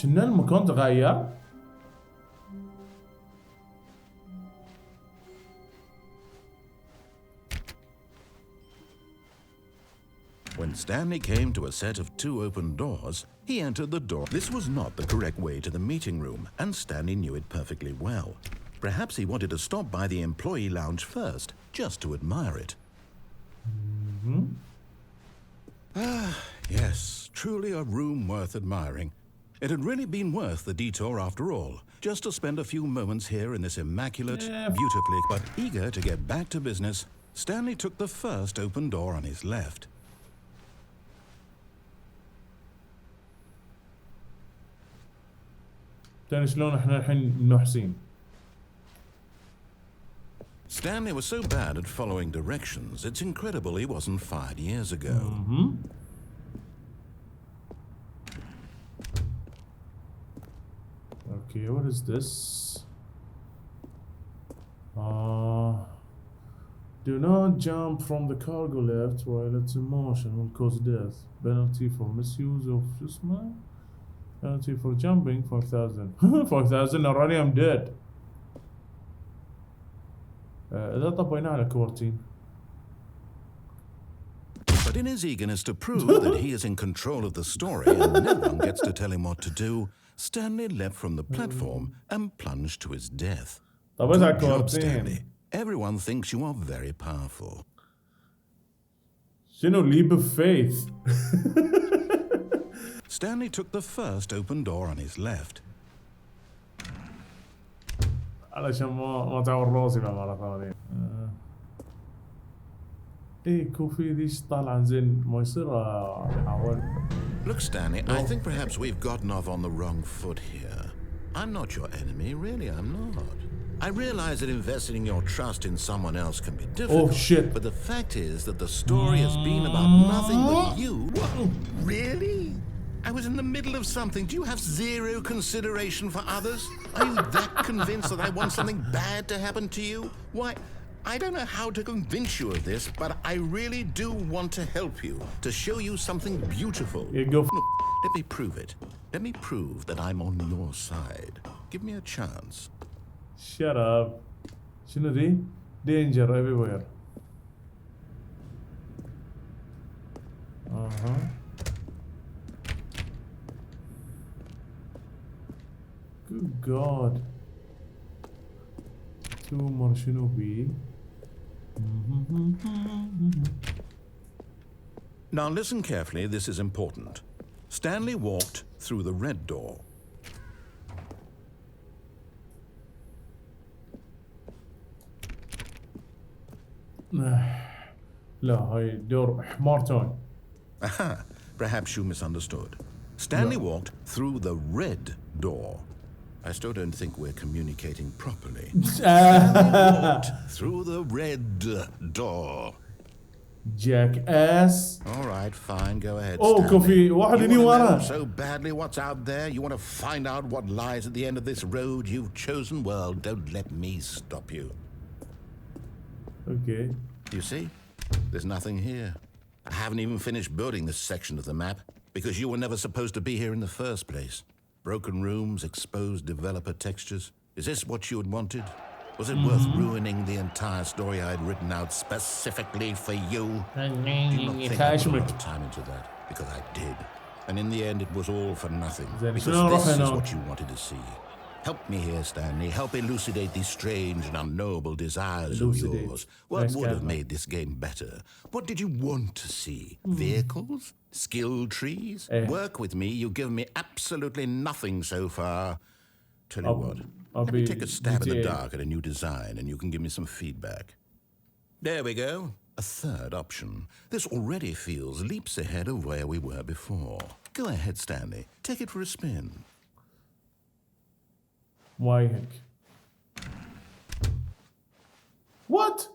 كنا المكان تغير. When Stanley came to a set of 2 open doors, he entered the door. This was not the correct way to the meeting room, and Stanley knew it perfectly well. Perhaps he wanted to stop by the employee lounge first, just to admire it. Ah, yes, truly a room worth admiring. It had really been worth the detour after all, just to spend a few moments here in this immaculate, beautifully, but eager to get back to business, Stanley took the first open door on his left. تاني شلون احنا الحين نحسين. Stanley was so bad at following directions, it's incredible he wasn't fired years ago. Okay, what is this? Do not jump from the cargo lift while it's in motion will cause death. Penalty for misuse of Jusma. Penalty for jumping 5,000. 5,000 already I'm dead. إذا طبينا على كورتين. But in his eagerness to prove that he is in control of the story and no one gets to tell him what to do, Stanley leapt from the platform and plunged to his death. Good job, Stanley. Everyone thinks you are very powerful. شنو leap of faith. Stanley took the first open door on his left. علشان ما تعور راسي مرة ثانية. ايه كوفي ذيش طالعة زين ما يصير احاول. Look, Stanley, I think perhaps we've gotten off on the wrong foot here. I'm not your enemy, really, I'm not. I realize that investing your trust in someone else can be difficult. Oh shit. But the fact is that the story has been about nothing but you. Really? I was in the middle of something. Do you have zero consideration for others? Are you that convinced that I want something bad to happen to you? Why, I don't know how to convince you of this, but I really do want to help you, to show you something beautiful. Yeah, go let me prove it. Let me prove that I'm on your side. Give me a chance. Shut up. شنو ذي؟ Danger everywhere. Good God. Tumor شنو بي؟ Now listen carefully, this is important. Stanley walked through the red door. لا هاي دور حمارتون. Aha, perhaps you misunderstood. Stanley walked through the red door. I still don't think we're communicating properly. Stanley walked through the red door. Jackass. All right, fine, go ahead. Oh, Stanley. Kofi, واحد You اللي want to ورا. know so badly what's out there? You want to find out what lies at the end of this road you've chosen? Well, don't let me stop you. Okay. You see? There's nothing here. I haven't even finished building this section of the map because you were never supposed to be here in the first place. Broken rooms, exposed developer textures. Is this what you had wanted? Was it worth ruining the entire story I'd written out specifically for you? Do not think I put a lot of time into that, because I did. And in the end, it was all for nothing. Because this is what you wanted to see. Help me here, Stanley. Help elucidate these strange and unknowable desires of yours. What would have made this game better? What did you want to see? Vehicles? Skill trees? Work with me. You've given me absolutely nothing so far. Tell you what. Let me take a stab in the dark at a new design and you can give me some feedback. There we go. A third option. This already feels leaps ahead of where we were before. Go ahead, Stanley. Take it for a spin. Why heck? What?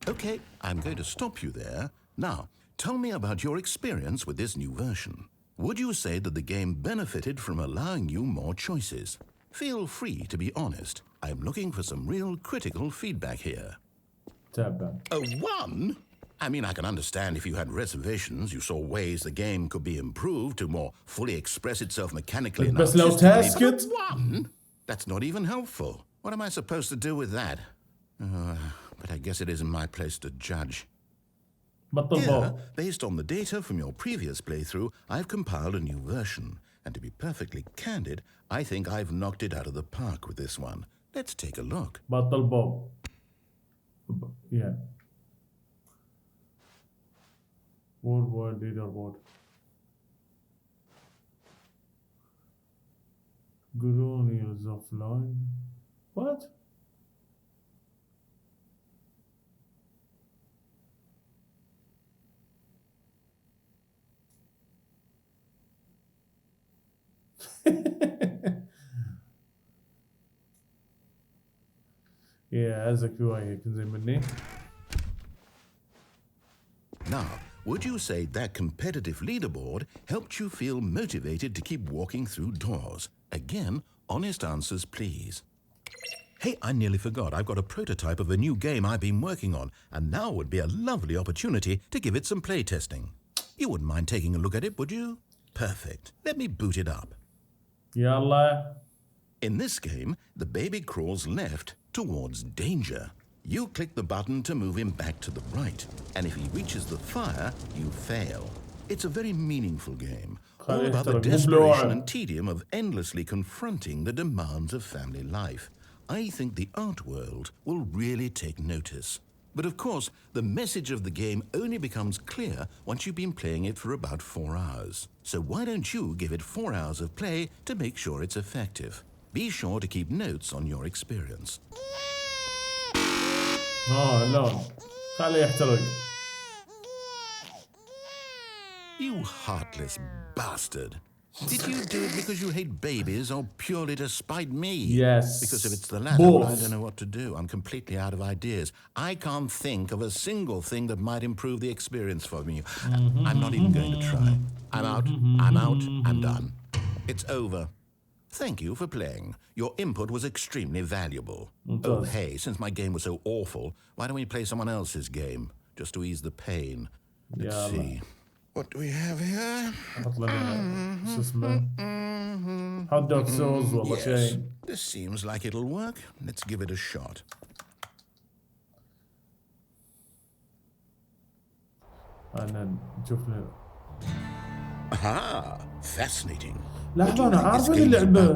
Okay, I'm going to stop you there. Now, tell me about your experience with this new version. Would you say that the game benefited from allowing you more choices? Feel free to be honest. I'm looking for some real critical feedback here. A 1? I mean, I can understand if you had reservations, you saw ways the game could be improved to more fully express itself mechanically and artistically. But 1? That's not even helpful. What am I supposed to do with that? But I guess it isn't my place to judge. Here, based on the data from your previous playthrough, I've compiled a new version. And to be perfectly candid, I think I've knocked it out of the park with this one. Let's take a look. Battle Bob. Yeah. Worldwide leaderboard. Colonials offline. What? Yeah, as a QA can زي مني. Now, would you say that competitive leaderboard helped you feel motivated to keep walking through doors? Again, honest answers, please. Hey, I nearly forgot. I've got a prototype of a new game I've been working on, and now would be a lovely opportunity to give it some playtesting. You wouldn't mind taking a look at it, would you? Perfect. Let me boot it up. Yalla. In this game, the baby crawls left towards danger. You click the button to move him back to the right, and if he reaches the fire, you fail. It's a very meaningful game, all about the desperation and tedium of endlessly confronting the demands of family life. I think the art world will really take notice. But of course, the message of the game only becomes clear once you've been playing it for about 4 hours. So why don't you give it 4 hours of play to make sure it's effective? Be sure to keep notes on your experience. اللون خليه يحترق. You heartless bastard. Did you do it because you hate babies or purely to spite me? Yes. Because if it's the latter, well, I don't know what to do. I'm completely out of ideas. I can't think of a single thing that might improve the experience for me. I'm not even going to try. I'm out, I'm done. It's over. Thank you for playing. Your input was extremely valuable. Oh, hey, since my game was so awful, why don't we play someone else's game? Just to ease the pain. Let's see. What do we have here? Hot dog sauce والله شيء. This seems like it'll work. Let's give it a shot. أنا نشوف Aha! Fascinating. لحظة أنا عارف اللعبة.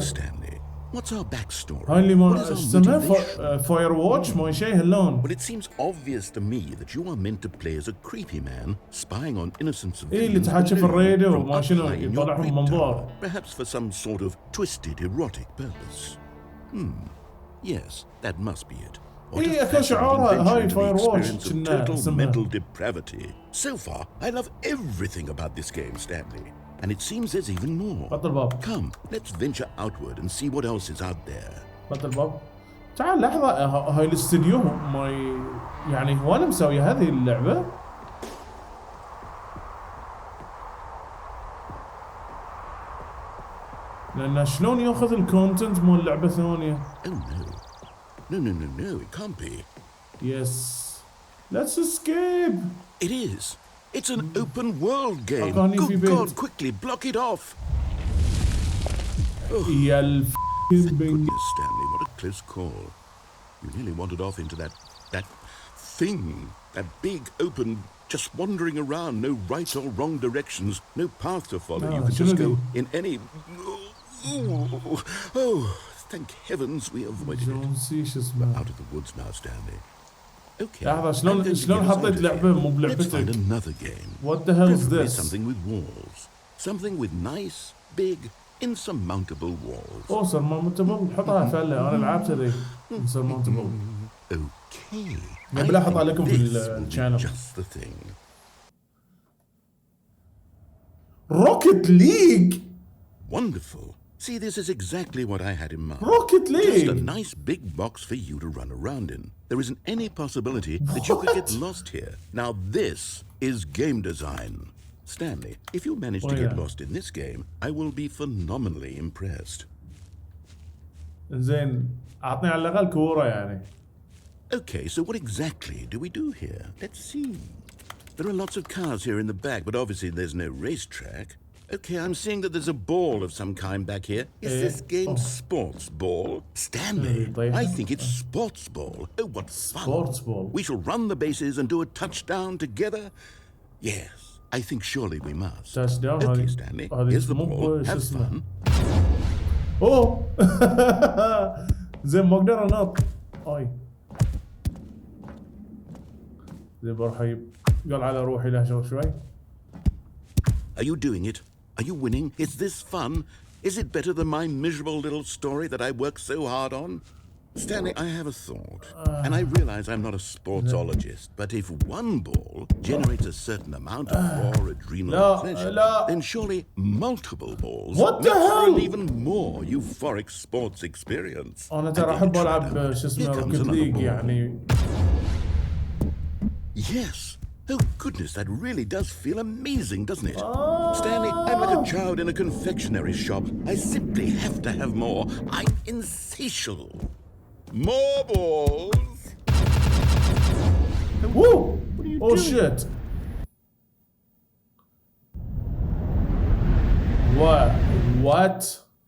What's our backstory? هاي اللي ما اسمه فاير واتش ما شيء هاللون. Well, it seems obvious to me that you are meant to play as a creepy man spying on innocent civilians. إيه اللي تحكي في الراديو وما شنو يطلعهم منظار. Perhaps for some sort of twisted erotic purpose. Yes, that must be it. إيه أكو شعارها هاي فاير واتش كنا اسمها. Mental depravity. So far, I love everything about this game, Stanley. And it seems there's even more. بطل باب. Come, let's venture outward and see what else is out there. بطل باب. تعال لحظة هاي الاستديو ما يعني هو أنا مسوي هذه اللعبة. لأن شلون ياخذ الكونتنت مال لعبة ثانية؟ Oh no, it can't be. Yes. Let's escape. It is. It's an open world game. Good God, quickly block it off. Thank goodness, Stanley, what a close call. You nearly wandered off into that thing, that big open, just wandering around, no right or wrong directions, no path to follow. You can just go in any. Oh, thank heavens we avoided it. We're out of the woods now, Stanley. Okay. شلون حطيت لعبة مو بلعبتك؟ Let's find another game. What the hell is this? Something with walls. Something with nice, big, insurmountable walls. surmountable حطها فعلا أنا لعبت هذي insurmountable. Okay. قبل أحط عليكم في الشانل. Just the thing. Rocket League. Wonderful. See, this is exactly what I had in mind. Rocket League! Just a nice big box for you to run around in. There isn't any possibility that you could get lost here. Now this is game design. Stanley, if you manage to get lost in this game, I will be phenomenally impressed. زين أعطني على الأقل كورة يعني. Okay, so what exactly do we do here? Let's see. There are lots of cars here in the back, but obviously there's no racetrack. Okay, I'm seeing that there's a ball of some kind back here. Is this game sports ball? Stanley, I think it's sports ball. Oh, what fun. Sports ball. We shall run the bases and do a touchdown together? Yes, I think surely we must. Touchdown? Okay, Stanley, here's the ball. Have fun. Oh! زين ما أقدر أنط. أي. زين بروح قال على روحي له شوي. Are you doing it? Are you winning? Is this fun? Is it better than my miserable little story that I worked so hard on? Stanley, I have a thought. And I realize I'm not a sportsologist, but if one ball generates a certain amount of raw adrenal pleasure, then surely multiple balls make for an even more euphoric sports experience. أنا ترى أحب ألعب شو اسمه روكيت ليج يعني. Yes. Oh goodness, that really does feel amazing, doesn't it? Stanley, I'm like a child in a confectionery shop. I simply have to have more. I'm insatiable. More balls! Woo! What are you oh doing? Shit! What?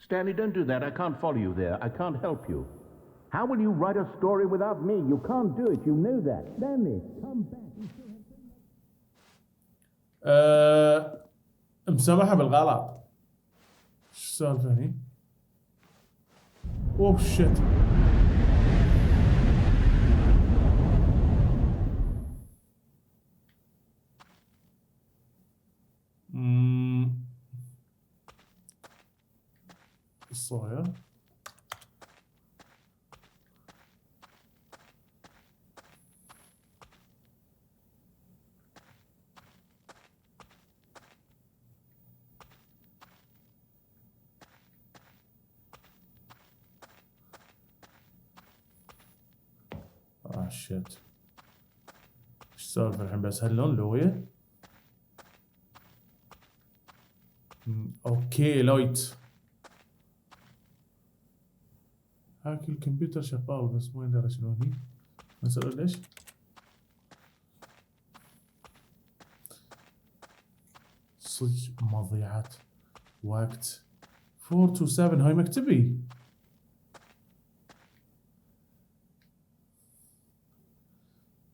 Stanley, don't do that. I can't follow you there. I can't help you. How will you write a story without me? You can't do it. You know that. Stanley, come back. مسامحها بالغلط. شو السالفة هني؟ اوه شيت. صاير؟ شيت. ايش سالفة الحين بس هاللون لوية؟ اوكي لايت. هاكي الكمبيوتر شغال بس ما يدري شنو هني. مسألة ليش؟ صدق مضيعة وقت. 4 to 7 هاي مكتبي.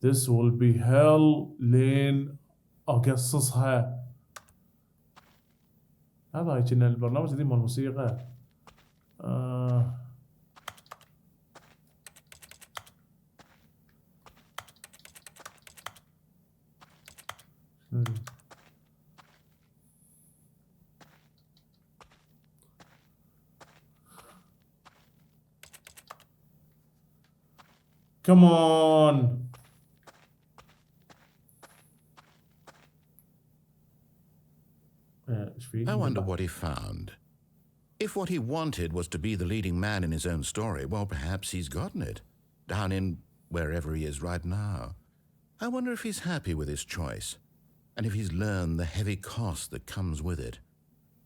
This will be hell لين اقصصها. هذا هاي كنا البرنامج القديم مال الموسيقى. Come on. I wonder what he found. If what he wanted was to be the leading man in his own story, well, perhaps he's gotten it. Down in wherever he is right now. I wonder if he's happy with his choice. And if he's learned the heavy cost that comes with it.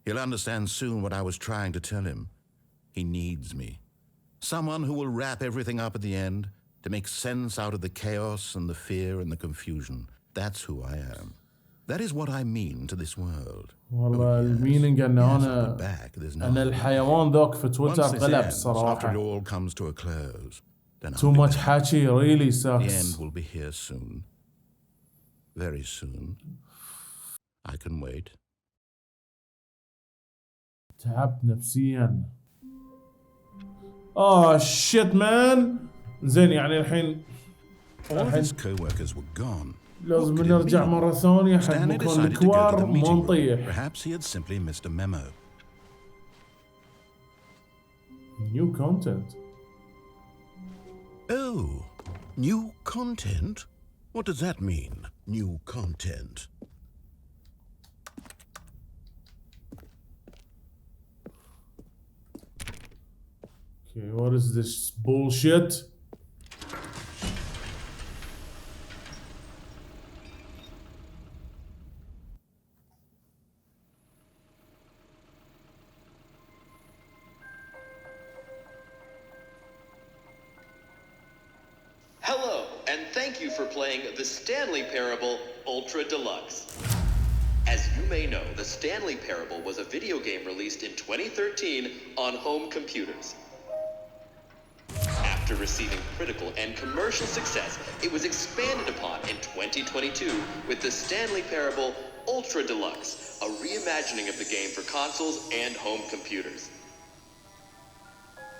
He'll understand soon what I was trying to tell him. He needs me. Someone who will wrap everything up at the end, to make sense out of the chaos and the fear and the confusion. That's who I am. That is what I mean to this world. والله المينينج ان انا الحيوان ذوك في تويتر قلب صراحة. After it all comes to a close, then too much حكي really sucks. The end will be here soon. Very soon. I can wait. تعبت نفسيا. shit man. زين يعني الحين all of his co-workers were gone. لازم نرجع مرة ثانية حق مكان الكوار ما نطيح. Perhaps he had simply missed a memo. New content. Oh, new content? What does that mean? New content. Okay, what is this bullshit? Hello, and thank you for playing the Stanley Parable Ultra Deluxe. As you may know, the Stanley Parable was a video game released in 2013 on home computers. After receiving critical and commercial success, it was expanded upon in 2022 with the Stanley Parable Ultra Deluxe, a reimagining of the game for consoles and home computers.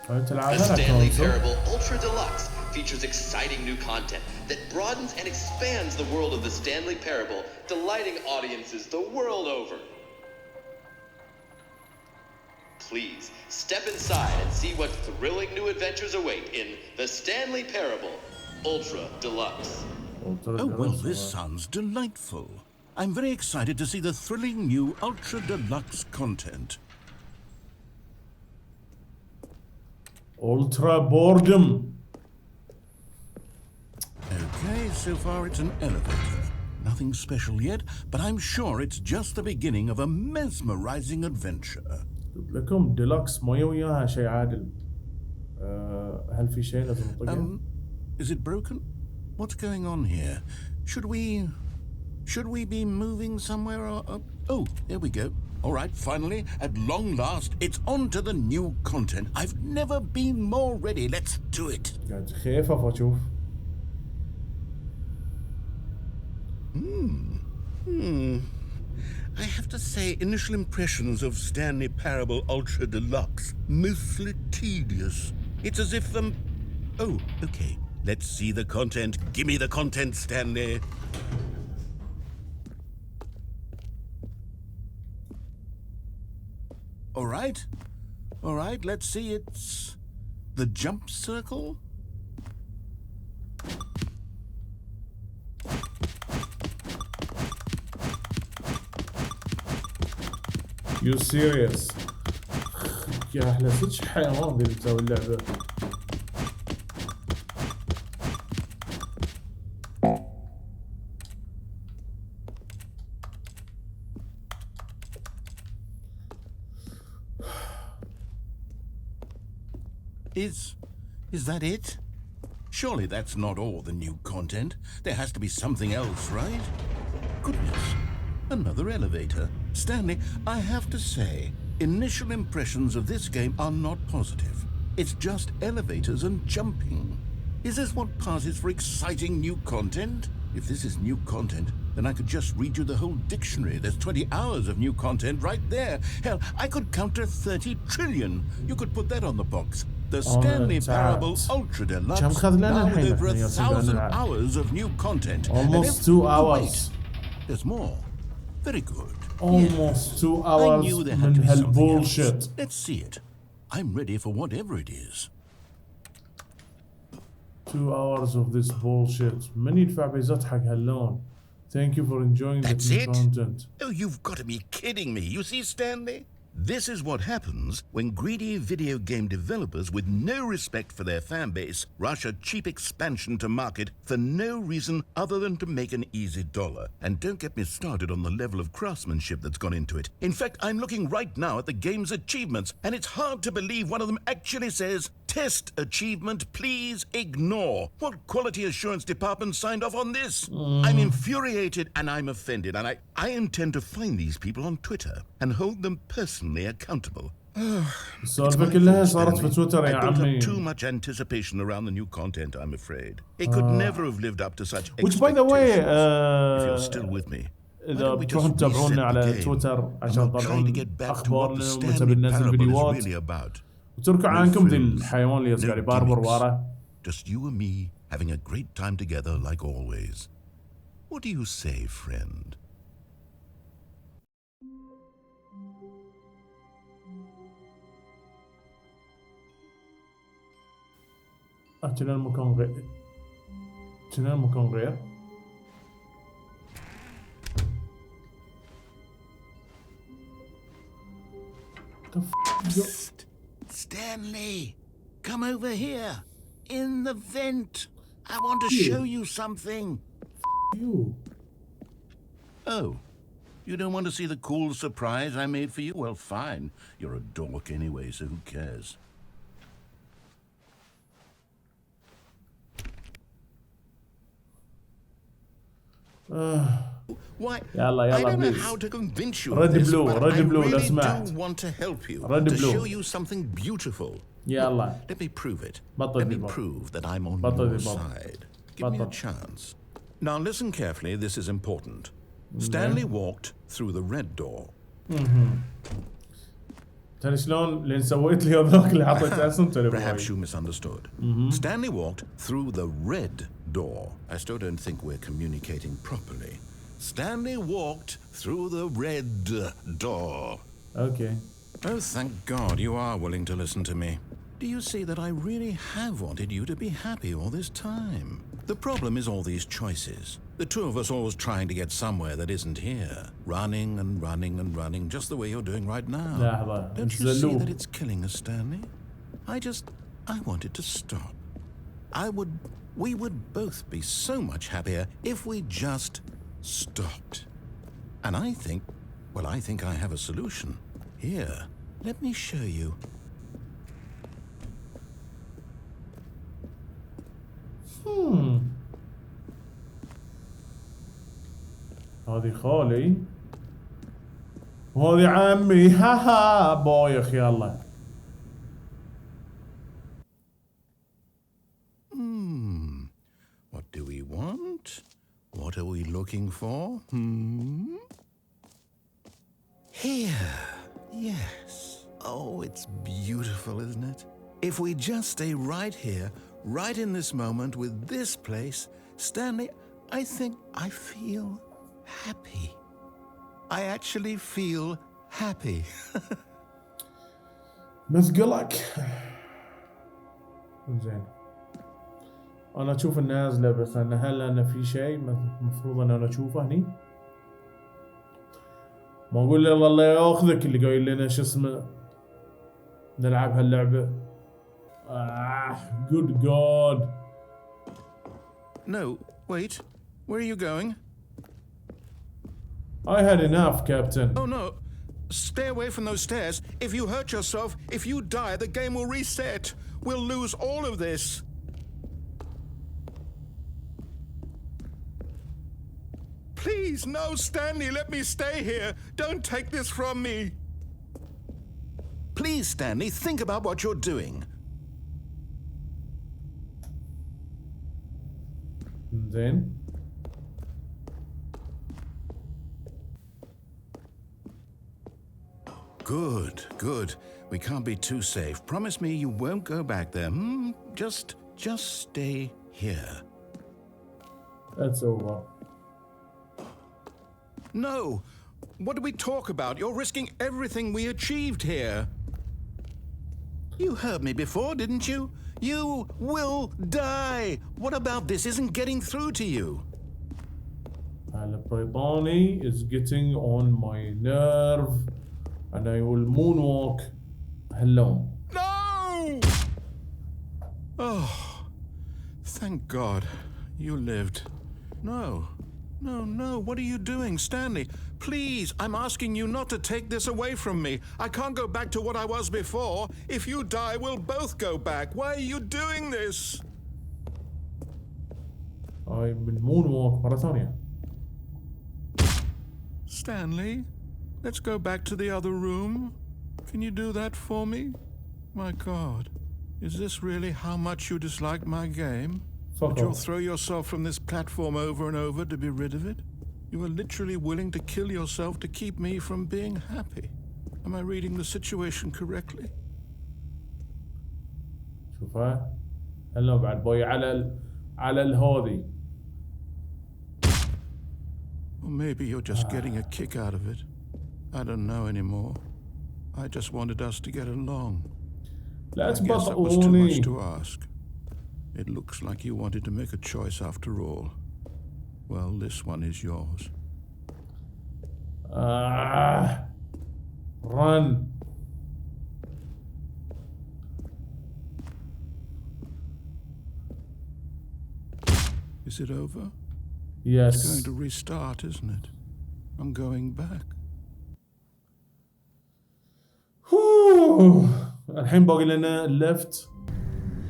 The Stanley Parable Ultra Deluxe features exciting new content that broadens and expands the world of the Stanley Parable, delighting audiences the world over. Please, step inside and see what thrilling new adventures await in the Stanley Parable Ultra Deluxe. Oh, well, this sounds delightful. I'm very excited to see the thrilling new Ultra Deluxe content. Ultra boredom. Okay, so far it's an elevator. Nothing special yet, but I'm sure it's just the beginning of a mesmerizing adventure. لكم ديلوكس ما وياها شيء عادل. هل في شيء لازم نطقه؟ Is it broken? What's going on here? Should we be moving somewhere or oh, there we go. All right, finally, at long last, it's on to the new content. I've never been more ready. Let's do it. قاعد خايف اشوف. I have to say, initial impressions of Stanley Parable Ultra Deluxe, mostly tedious. It's as if oh, okay. Let's see the content. Give me the content, Stanley. All right. All right, let's see. It's the jump circle. You serious؟ يا احلى صدق حيوان ذي اللي تسوي اللعبة. Is that it? Surely that's not all the new content. There has to be something else, right? Goodness, another elevator. Stanley, I have to say, initial impressions of this game are not positive. It's just elevators and jumping. Is this what passes for exciting new content? If this is new content, then I could just read you the whole dictionary. There's 20 hours of new content right there. Hell, I could counter 30 trillion. You could put that on the box. The Stanley Parable Ultra Deluxe, now with over 1,000 hours of new content. Almost 2 hours. There's more. Very good. Almost 2 hours من هالbullshit. Let's see it. I'm ready for whatever it is. 2 hours of this bullshit. من يدفع بيزات حق هاللون. Thank you for enjoying the new content. Oh, you've got to be kidding me. You see, Stanley? This is what happens when greedy video game developers with no respect for their fan base rush a cheap expansion to market for no reason other than to make an easy dollar. And don't get me started on the level of craftsmanship that's gone into it. In fact, I'm looking right now at the game's achievements, and it's hard to believe one of them actually says, "Test achievement, please ignore." What quality assurance department signed off on this? I'm infuriated and I'm offended, and I intend to find these people on Twitter and hold them personally accountable. السالفة كلها صارت في تويتر يا عمي. Too much anticipation around the new content, I'm afraid. It could never have lived up to such expectations. Which, by the way, if you're still with me, إذا بتروحون تتابعونا على تويتر عشان تطلعون أخبارنا ومتى بننزل فيديوهات. وتركوا عنكم ذي الحيوان اللي قاعد يباربر وراه. Just you and me having a great time together like always. What do you say, friend? كنا المكان غير. كنا المكان غير. Stanley, come over here. In the vent. I want to show you something. You. Oh, you don't want to see the cool surprise I made for you? Well, fine. You're a dork anyway, so who cares? Why? I don't know how to convince you of this, but I really do want to help you, to show you something beautiful. Let me prove it. Let me prove that I'm on your side. Give me a chance. Now listen carefully, this is important. Stanley walked through the red door. Perhaps you misunderstood. Stanley walked through the red door. I still don't think we're communicating properly. Stanley walked through the red door. Okay. Oh, thank God you are willing to listen to me. Do you see that I really have wanted you to be happy all this time? The problem is all these choices. The two of us always trying to get somewhere that isn't here. Running and running and running, just the way you're doing right now. Don't you see that it's killing us, Stanley? I wanted to stop. We would both be so much happier if we just stopped. And I think I have a solution. Here, let me show you. هذه خالي وهذه عمي. ها بايخ يلا. What do we want? What are we looking for? Here. Yes. Oh, it's beautiful, isn't it? If we just stay right here, right in this moment with this place, Stanley, I think I feel happy. I actually feel happy. مثقلك. زين انا اشوف النازله، بس انا هل انا في شيء المفروض ان انا اشوفه هني؟ ما اقول لي الله ياخذك اللي قايل لنا شو اسمه نلعب هاللعبه. Good God. No, wait. Where are you going? I had enough, Captain. Oh no. Stay away from those stairs. If you hurt yourself, if you die, the game will reset. We'll lose all of this. Please, no, Stanley, let me stay here. Don't take this from me. Please, Stanley, think about what you're doing. Then Good. We can't be too safe. Promise me you won't go back there. Just stay here. that's over. No. What do we talk about? You're risking everything we achieved here. You heard me before, didn't you? You will die. What about this isn't getting through to you? البريطاني is getting on my nerve and I will moonwalk. Hello. No! Oh, thank God you lived. No. What are you doing, Stanley? Please, I'm asking you not to take this away from me. I can't go back to what I was before. If you die, we'll both go back. Why are you doing this? I will moonwalk مرة ثانية. Stanley, let's go back to the other room. Can you do that for me? My God, is this really how much you dislike my game? That you'll throw yourself from this platform over and over to be rid of it? You are literally willing to kill yourself to keep me from being happy. Am I reading the situation correctly? شوفها هلا بعد بوي على الهاذي. Or maybe you're just getting a kick out of it. I don't know anymore. I just wanted us to get along. لا I guess that was too much تبطئوني. to ask. It looks like you wanted to make a choice after all. Well, this one is yours. Run. Is it over? Yes. It's going to restart, isn't it? I'm going back. الحين باقي لنا left.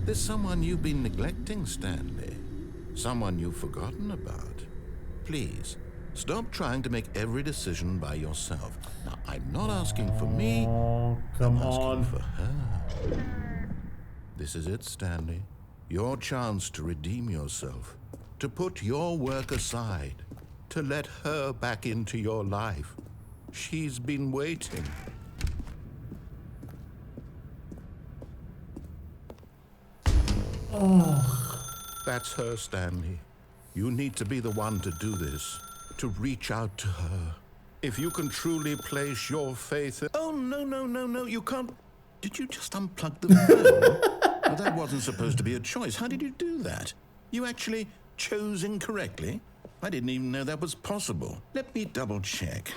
There's someone you've been neglecting, Stanley. Someone you've forgotten about. Please, stop trying to make every decision by yourself. Now, I'm not asking for me. Come I'm asking on. for her. This is it, Stanley. Your chance to redeem yourself. To put your work aside. To let her back into your life. She's been waiting. That's her, Stanley. You need to be the one to do this, to reach out to her. If you can truly place your faith in... Oh, no, you can't... Did you just unplug the phone? Well, that wasn't supposed to be a choice. How did you do that? You actually chose incorrectly? I didn't even know that was possible. Let me double check.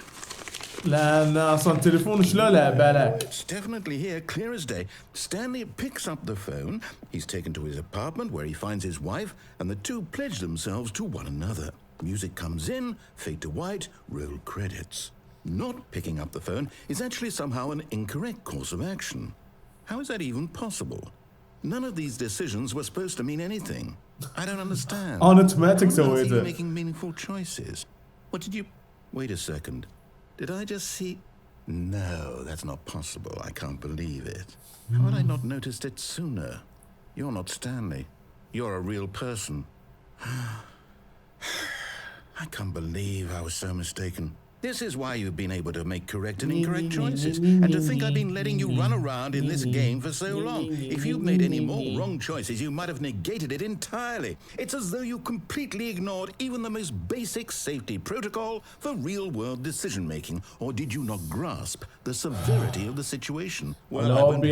لا اصلا تليفون شلون لا بالك. It's definitely here, clear as day. Stanley picks up the phone. He's taken to his apartment where he finds his wife, and the two pledge themselves to one another. Music comes in, fade to white, roll credits. Not picking up the phone is actually somehow an incorrect course of action. How is that even possible? None of these decisions were supposed to mean anything. I don't understand. On automatic How on earth are you سويته. making meaningful choices? What did you... Wait a second. Did I just see... No, that's not possible. I can't believe it. How had I not noticed it sooner? You're not Stanley. You're a real person. I can't believe I was so mistaken. This is why you've been able to make correct and incorrect choices. And to think I've been letting you run around in this game for so long. If you'd made any more wrong choices, you might have negated it entirely. It's as though you completely ignored even the most basic safety protocol for real-world decision-making. Or did you not grasp the severity of the situation? Well, I'm going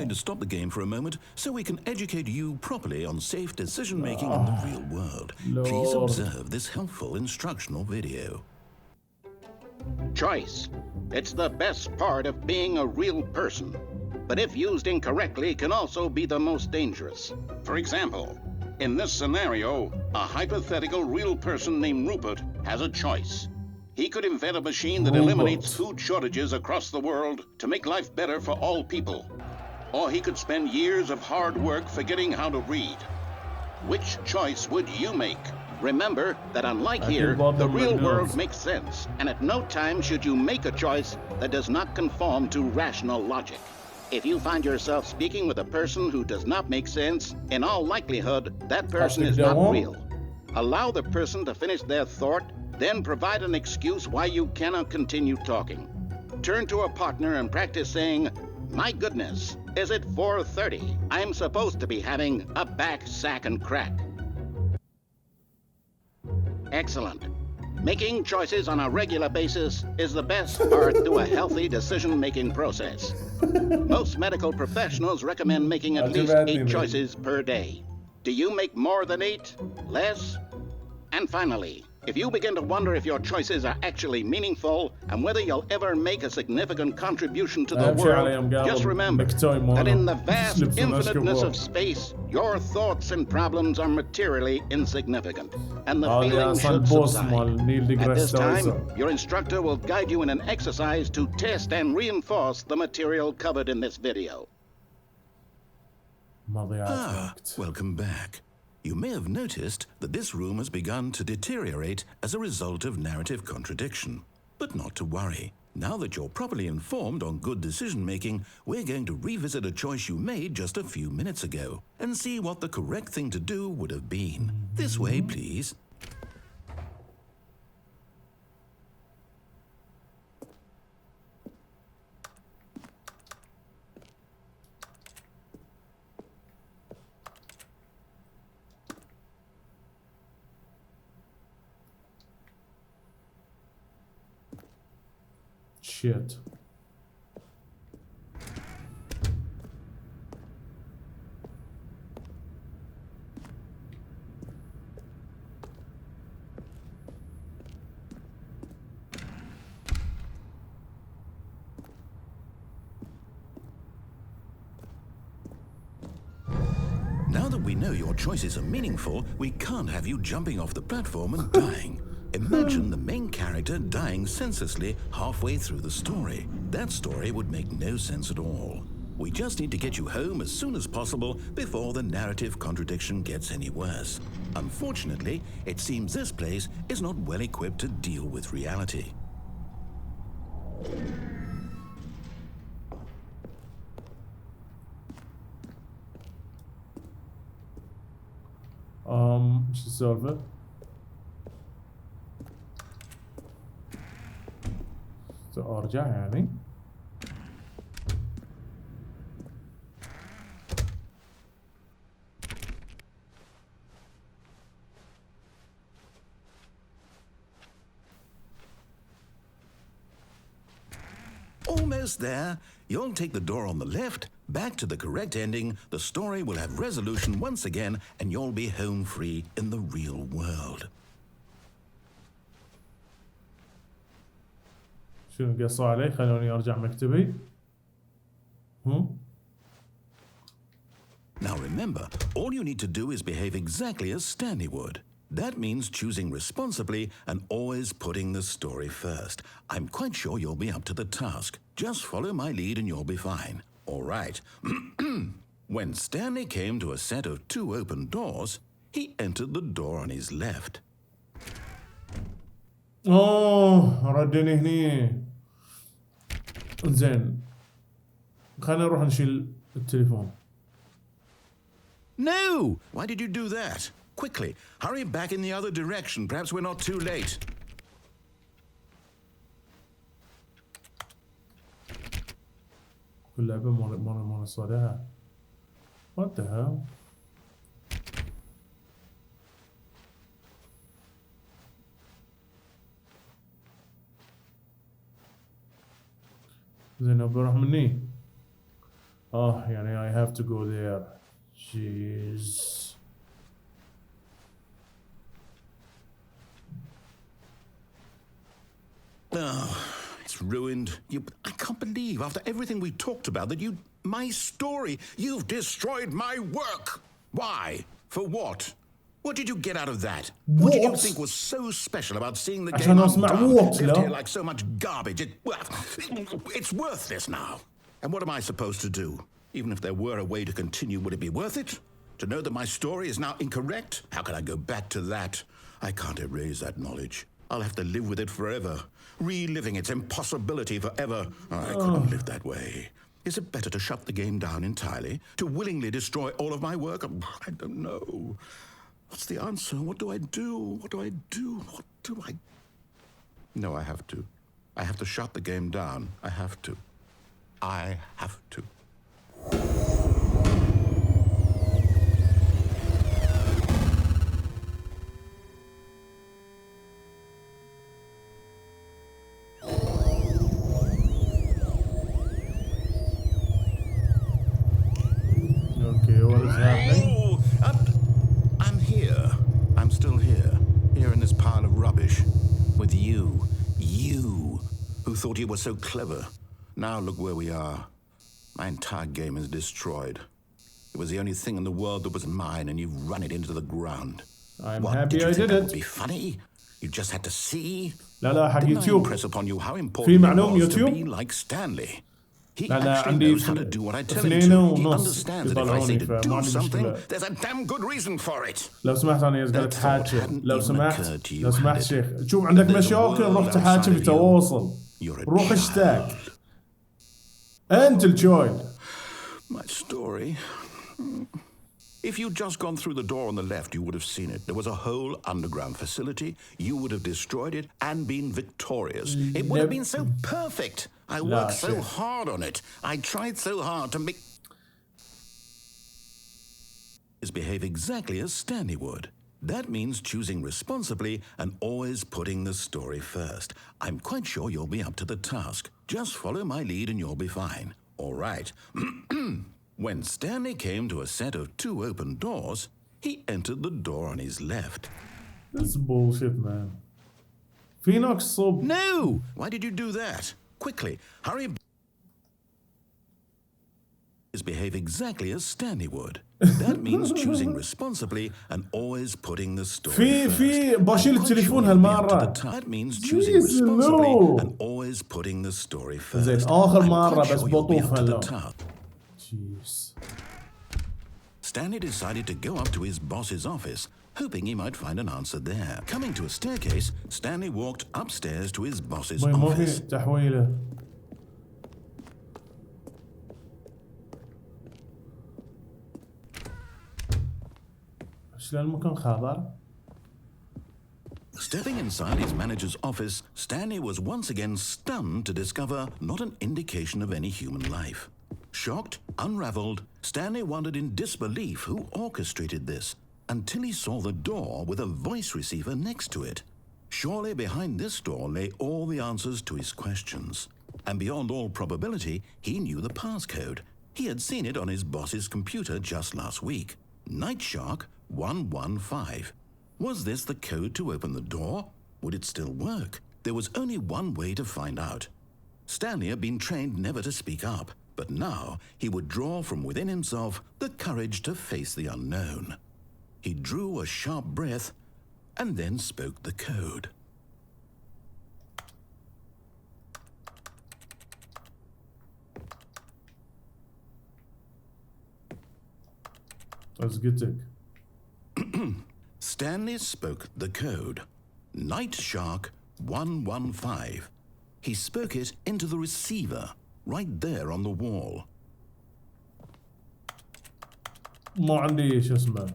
to stop the game for a moment so we can educate you properly on safe decision-making in the real world. Please observe this helpful instructional video. Choice. It's the best part of being a real person. But if used incorrectly, can also be the most dangerous. For example, in this scenario, a hypothetical real person named Rupert has a choice. He could invent a machine that eliminates food shortages across the world to make life better for all people. Or he could spend years of hard work forgetting how to read. Which choice would you make? Remember that unlike here, the real world makes sense, and at no time should you make a choice that does not conform to rational logic. If you find yourself speaking with a person who does not make sense, in all likelihood, that person is not real. Allow the person to finish their thought, then provide an excuse why you cannot continue talking. Turn to a partner and practice saying, "My goodness, is it 4:30? I'm supposed to be having a back, sack, and crack." Excellent. Making choices on a regular basis is the best part to a healthy decision-making process. Most medical professionals recommend making at least 8 choices per day. Do you make more than 8? Less? And finally, if you begin to wonder if your choices are actually meaningful and whether you'll ever make a significant contribution to the world, just remember that in the vast infiniteness of space, your thoughts and problems are materially insignificant, and the feeling should subside. At this time, your instructor will guide you in an exercise to test and reinforce the material covered in this video. Welcome back. You may have noticed that this room has begun to deteriorate as a result of narrative contradiction. But not to worry. Now that you're properly informed on good decision-making, we're going to revisit a choice you made just a few minutes ago and see what the correct thing to do would have been. This way, please. Shit. Now that we know your choices are meaningful, we can't have you jumping off the platform and dying. Imagine the main character dying senselessly halfway through the story. That story would make no sense at all. We just need to get you home as soon as possible before the narrative contradiction gets any worse. Unfortunately, it seems this place is not well equipped to deal with reality. شو السالفة؟ أرجع يعني؟ Almost there. You'll take the door on the left, back to the correct ending, the story will have resolution once again, and you'll be home free in the real world. شنو قصوا علي؟ خلوني أرجع مكتبي. Now remember, all you need to do is behave exactly as Stanley would. That means choosing responsibly and always putting the story first. I'm quite sure you'll be up to the task. Just follow my lead and you'll be fine. All right. When Stanley came to a set of 2 open doors, he entered the door on his left. ردني هني. زين. خلينا نروح نشيل التليفون. No! Why did you do that? Quickly, hurry back in the other direction. Perhaps we're not too late. كل لعبة منصة لها. What the hell؟ زين بروح مني. يعني I have to go there. Jeez. Oh, it's ruined. I can't believe after everything we talked about that my story, you've destroyed my work. Why? For what? What did you get out of that? What did you think was so special about seeing the game undone, left here like so much garbage? It's worthless now. And what am I supposed to do? Even if there were a way to continue, would it be worth it? To know that my story is now incorrect? How can I go back to that? I can't erase that knowledge. I'll have to live with it forever, reliving its impossibility forever. I couldn't live that way. Is it better to shut the game down entirely? To willingly destroy all of my work? I don't know. What's the answer? What do I do? What do I do? What do I... No, I have to. I have to shut the game down. I have to. I have to. I'm here. I'm still here. Here in this pile of rubbish. With you. You. Who thought you were so clever. Now look where we are. My entire game is destroyed. It was the only thing in the world that was mine, and you've run it into the ground. I'm happy I did it. Would be funny? You just had to see. لا حق يوتيوب. Impress upon you how important في معلوم it was to يوتيوب. be like Stanley. He لا actually عندي knows how to do what I tell him اثنين to. He ونص understands that if I say to فما do عندي something, مشكلة. there's a damn good reason for it. لو سمحت انا قلت حاكي. لو سمحت شيخ. شوف عندك There's a مشاكل world روح تحاكي outside of you. بتواصل. You're a روح child. اشتاق. انت الجويل. My story. If you'd just gone through the door on the left, you would have seen it. There was a whole underground facility. You would have destroyed it and been victorious. It would have been so perfect. I worked so hard on it. I tried so hard to make... behave exactly as Stanley would. That means choosing responsibly and always putting the story first. I'm quite sure you'll be up to the task. Just follow my lead and you'll be fine. All right. When Stanley came to a set of 2 open doors, he entered the door on his left. That's bullshit, man. Phoenix sub. No! Why did you do that? Quickly, hurry. Behave exactly as Stanley would. That means choosing responsibly and always putting the story first. في بشيل التليفون هالمرة. That means choosing responsibly and always putting the story first. زين آخر مرة بس بطوف هلا. Jeez. Stanley decided to go up to his boss's office, hoping he might find an answer there. Coming to a staircase, Stanley walked upstairs to his boss's office. ما في تحويله. شلون المكان خضر؟ Stepping inside his manager's office, Stanley was once again stunned to discover not an indication of any human life. Shocked, unraveled, Stanley wondered in disbelief who orchestrated this until he saw the door with a voice receiver next to it. Surely behind this door lay all the answers to his questions. And beyond all probability, he knew the passcode. He had seen it on his boss's computer just last week. Nightshark 115. Was this the code to open the door? Would it still work? There was only one way to find out. Stanley had been trained never to speak up, but now he would draw from within himself the courage to face the unknown. He drew a sharp breath and then spoke the code. That's good tick. Stanley spoke the code. Nightshark 115. He spoke it into the receiver, right there on the wall. ما عندي شو اسمه.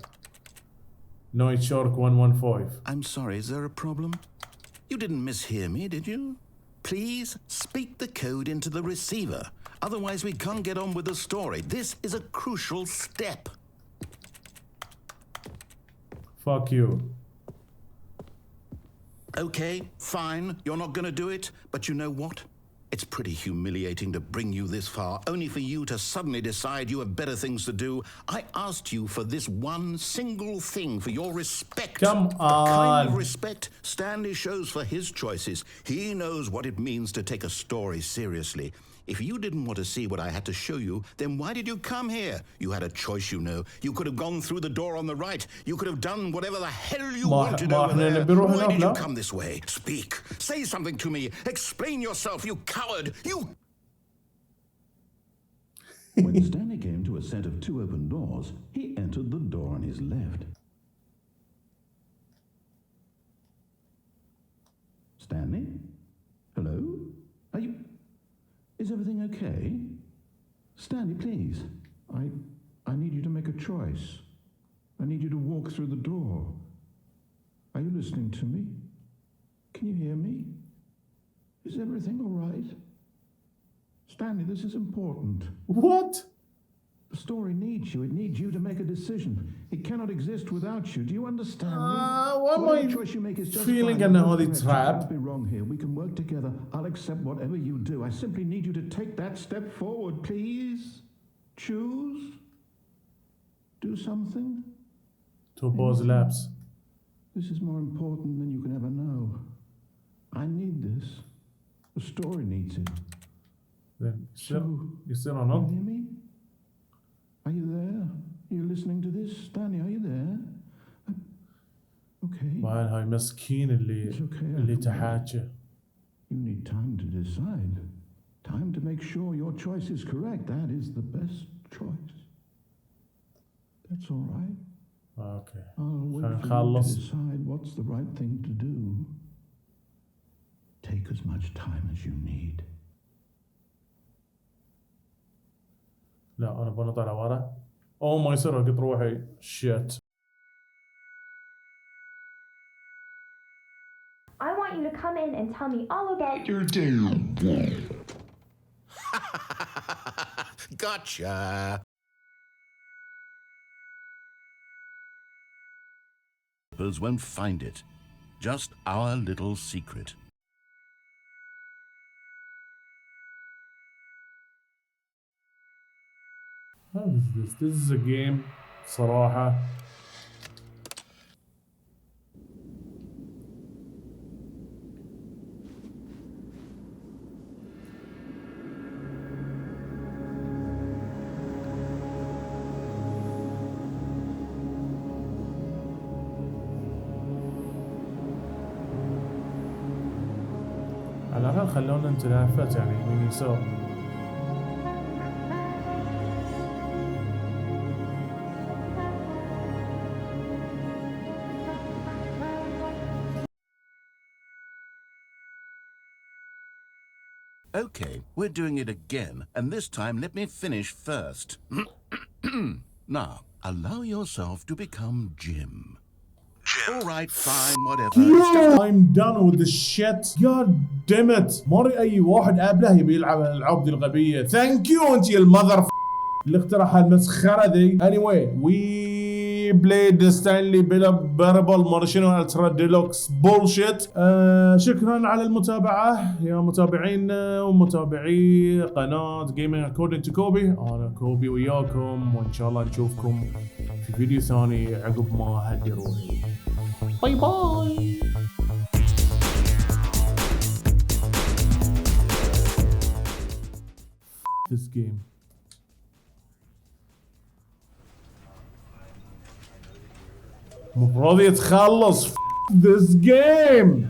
Nightshark 115. I'm sorry, is there a problem? You didn't mishear me, did you? Please speak the code into the receiver. Otherwise, we can't get on with the story. This is a crucial step. Fuck you. Okay, fine. You're not going to do it. But you know what? It's pretty humiliating to bring you this far, only for you to suddenly decide you have better things to do. I asked you for this one single thing, for your respect. Come The kind on. of respect Stanley shows for his choices. He knows what it means to take a story seriously. If you didn't want to see what I had to show you, then why did you come here? You had a choice, you know. You could have gone through the door on the right. You could have done whatever the hell you wanted over there. Why did you come this way? Speak. Say something to me. Explain yourself, you coward. You... When Stanley came to a set of 2 open doors, he entered the door on his left. Stanley? Hello? Are you... Is everything okay? Stanley, please. I need you to make a choice. I need you to walk through the door. Are you listening to me? Can you hear me? Is everything all right? Stanley, this is important. What? The story needs you. It needs you to make a decision. It cannot exist without you. Do you understand me? What am I choice you make is just feeling fine. in the trap? Can't be wrong here. We can work together. I'll accept whatever you do. I simply need you to take that step forward, please. Choose. Do something. To pause lapse. This is more important than you can ever know. I need this. The story needs it. Then you still don't You know? hear me? Are you there? Are you listening to this? Stanley, are you there? Okay. وين هاي مسكين اللي تحاكى. You need time to decide. Time to make sure your choice is correct. That is the best choice. That's all right. اوكي. I'll wait خلينا for you to نخلص. decide what's the right thing to do. Take as much time as you need. لا انا بنط على ورا. او ما يصير اقط روحي. شيت. I want you to come in and tell me all about your Gotcha. Others won't find it. Just our little secret. What is this? This is a game. صراحة. على الأقل خلونا نتنافس يعني يمين يسار. Okay, we're doing it again, and this time let me finish first. Now, allow yourself to become Jim. All right, fine, whatever. Yeah, I'm done with this shit. God damn it. مري اي واحد قابله يبي يلعب الالعاب دي الغبيه. ثانك يو انت يا المذر اللي اخترع هالمسخره ذي. Anyway, we played Stanley Parable مرة شنو الترا ديلوكس بولشيت. شكرا على المتابعه يا متابعينا ومتابعي قناه جيمنج اكوردنج تو كوبي. انا كوبي وياكم وان شاء الله نشوفكم في فيديو ثاني عقب ما هدي روحي. باي باي. This game. مفروض يتخلص. This game.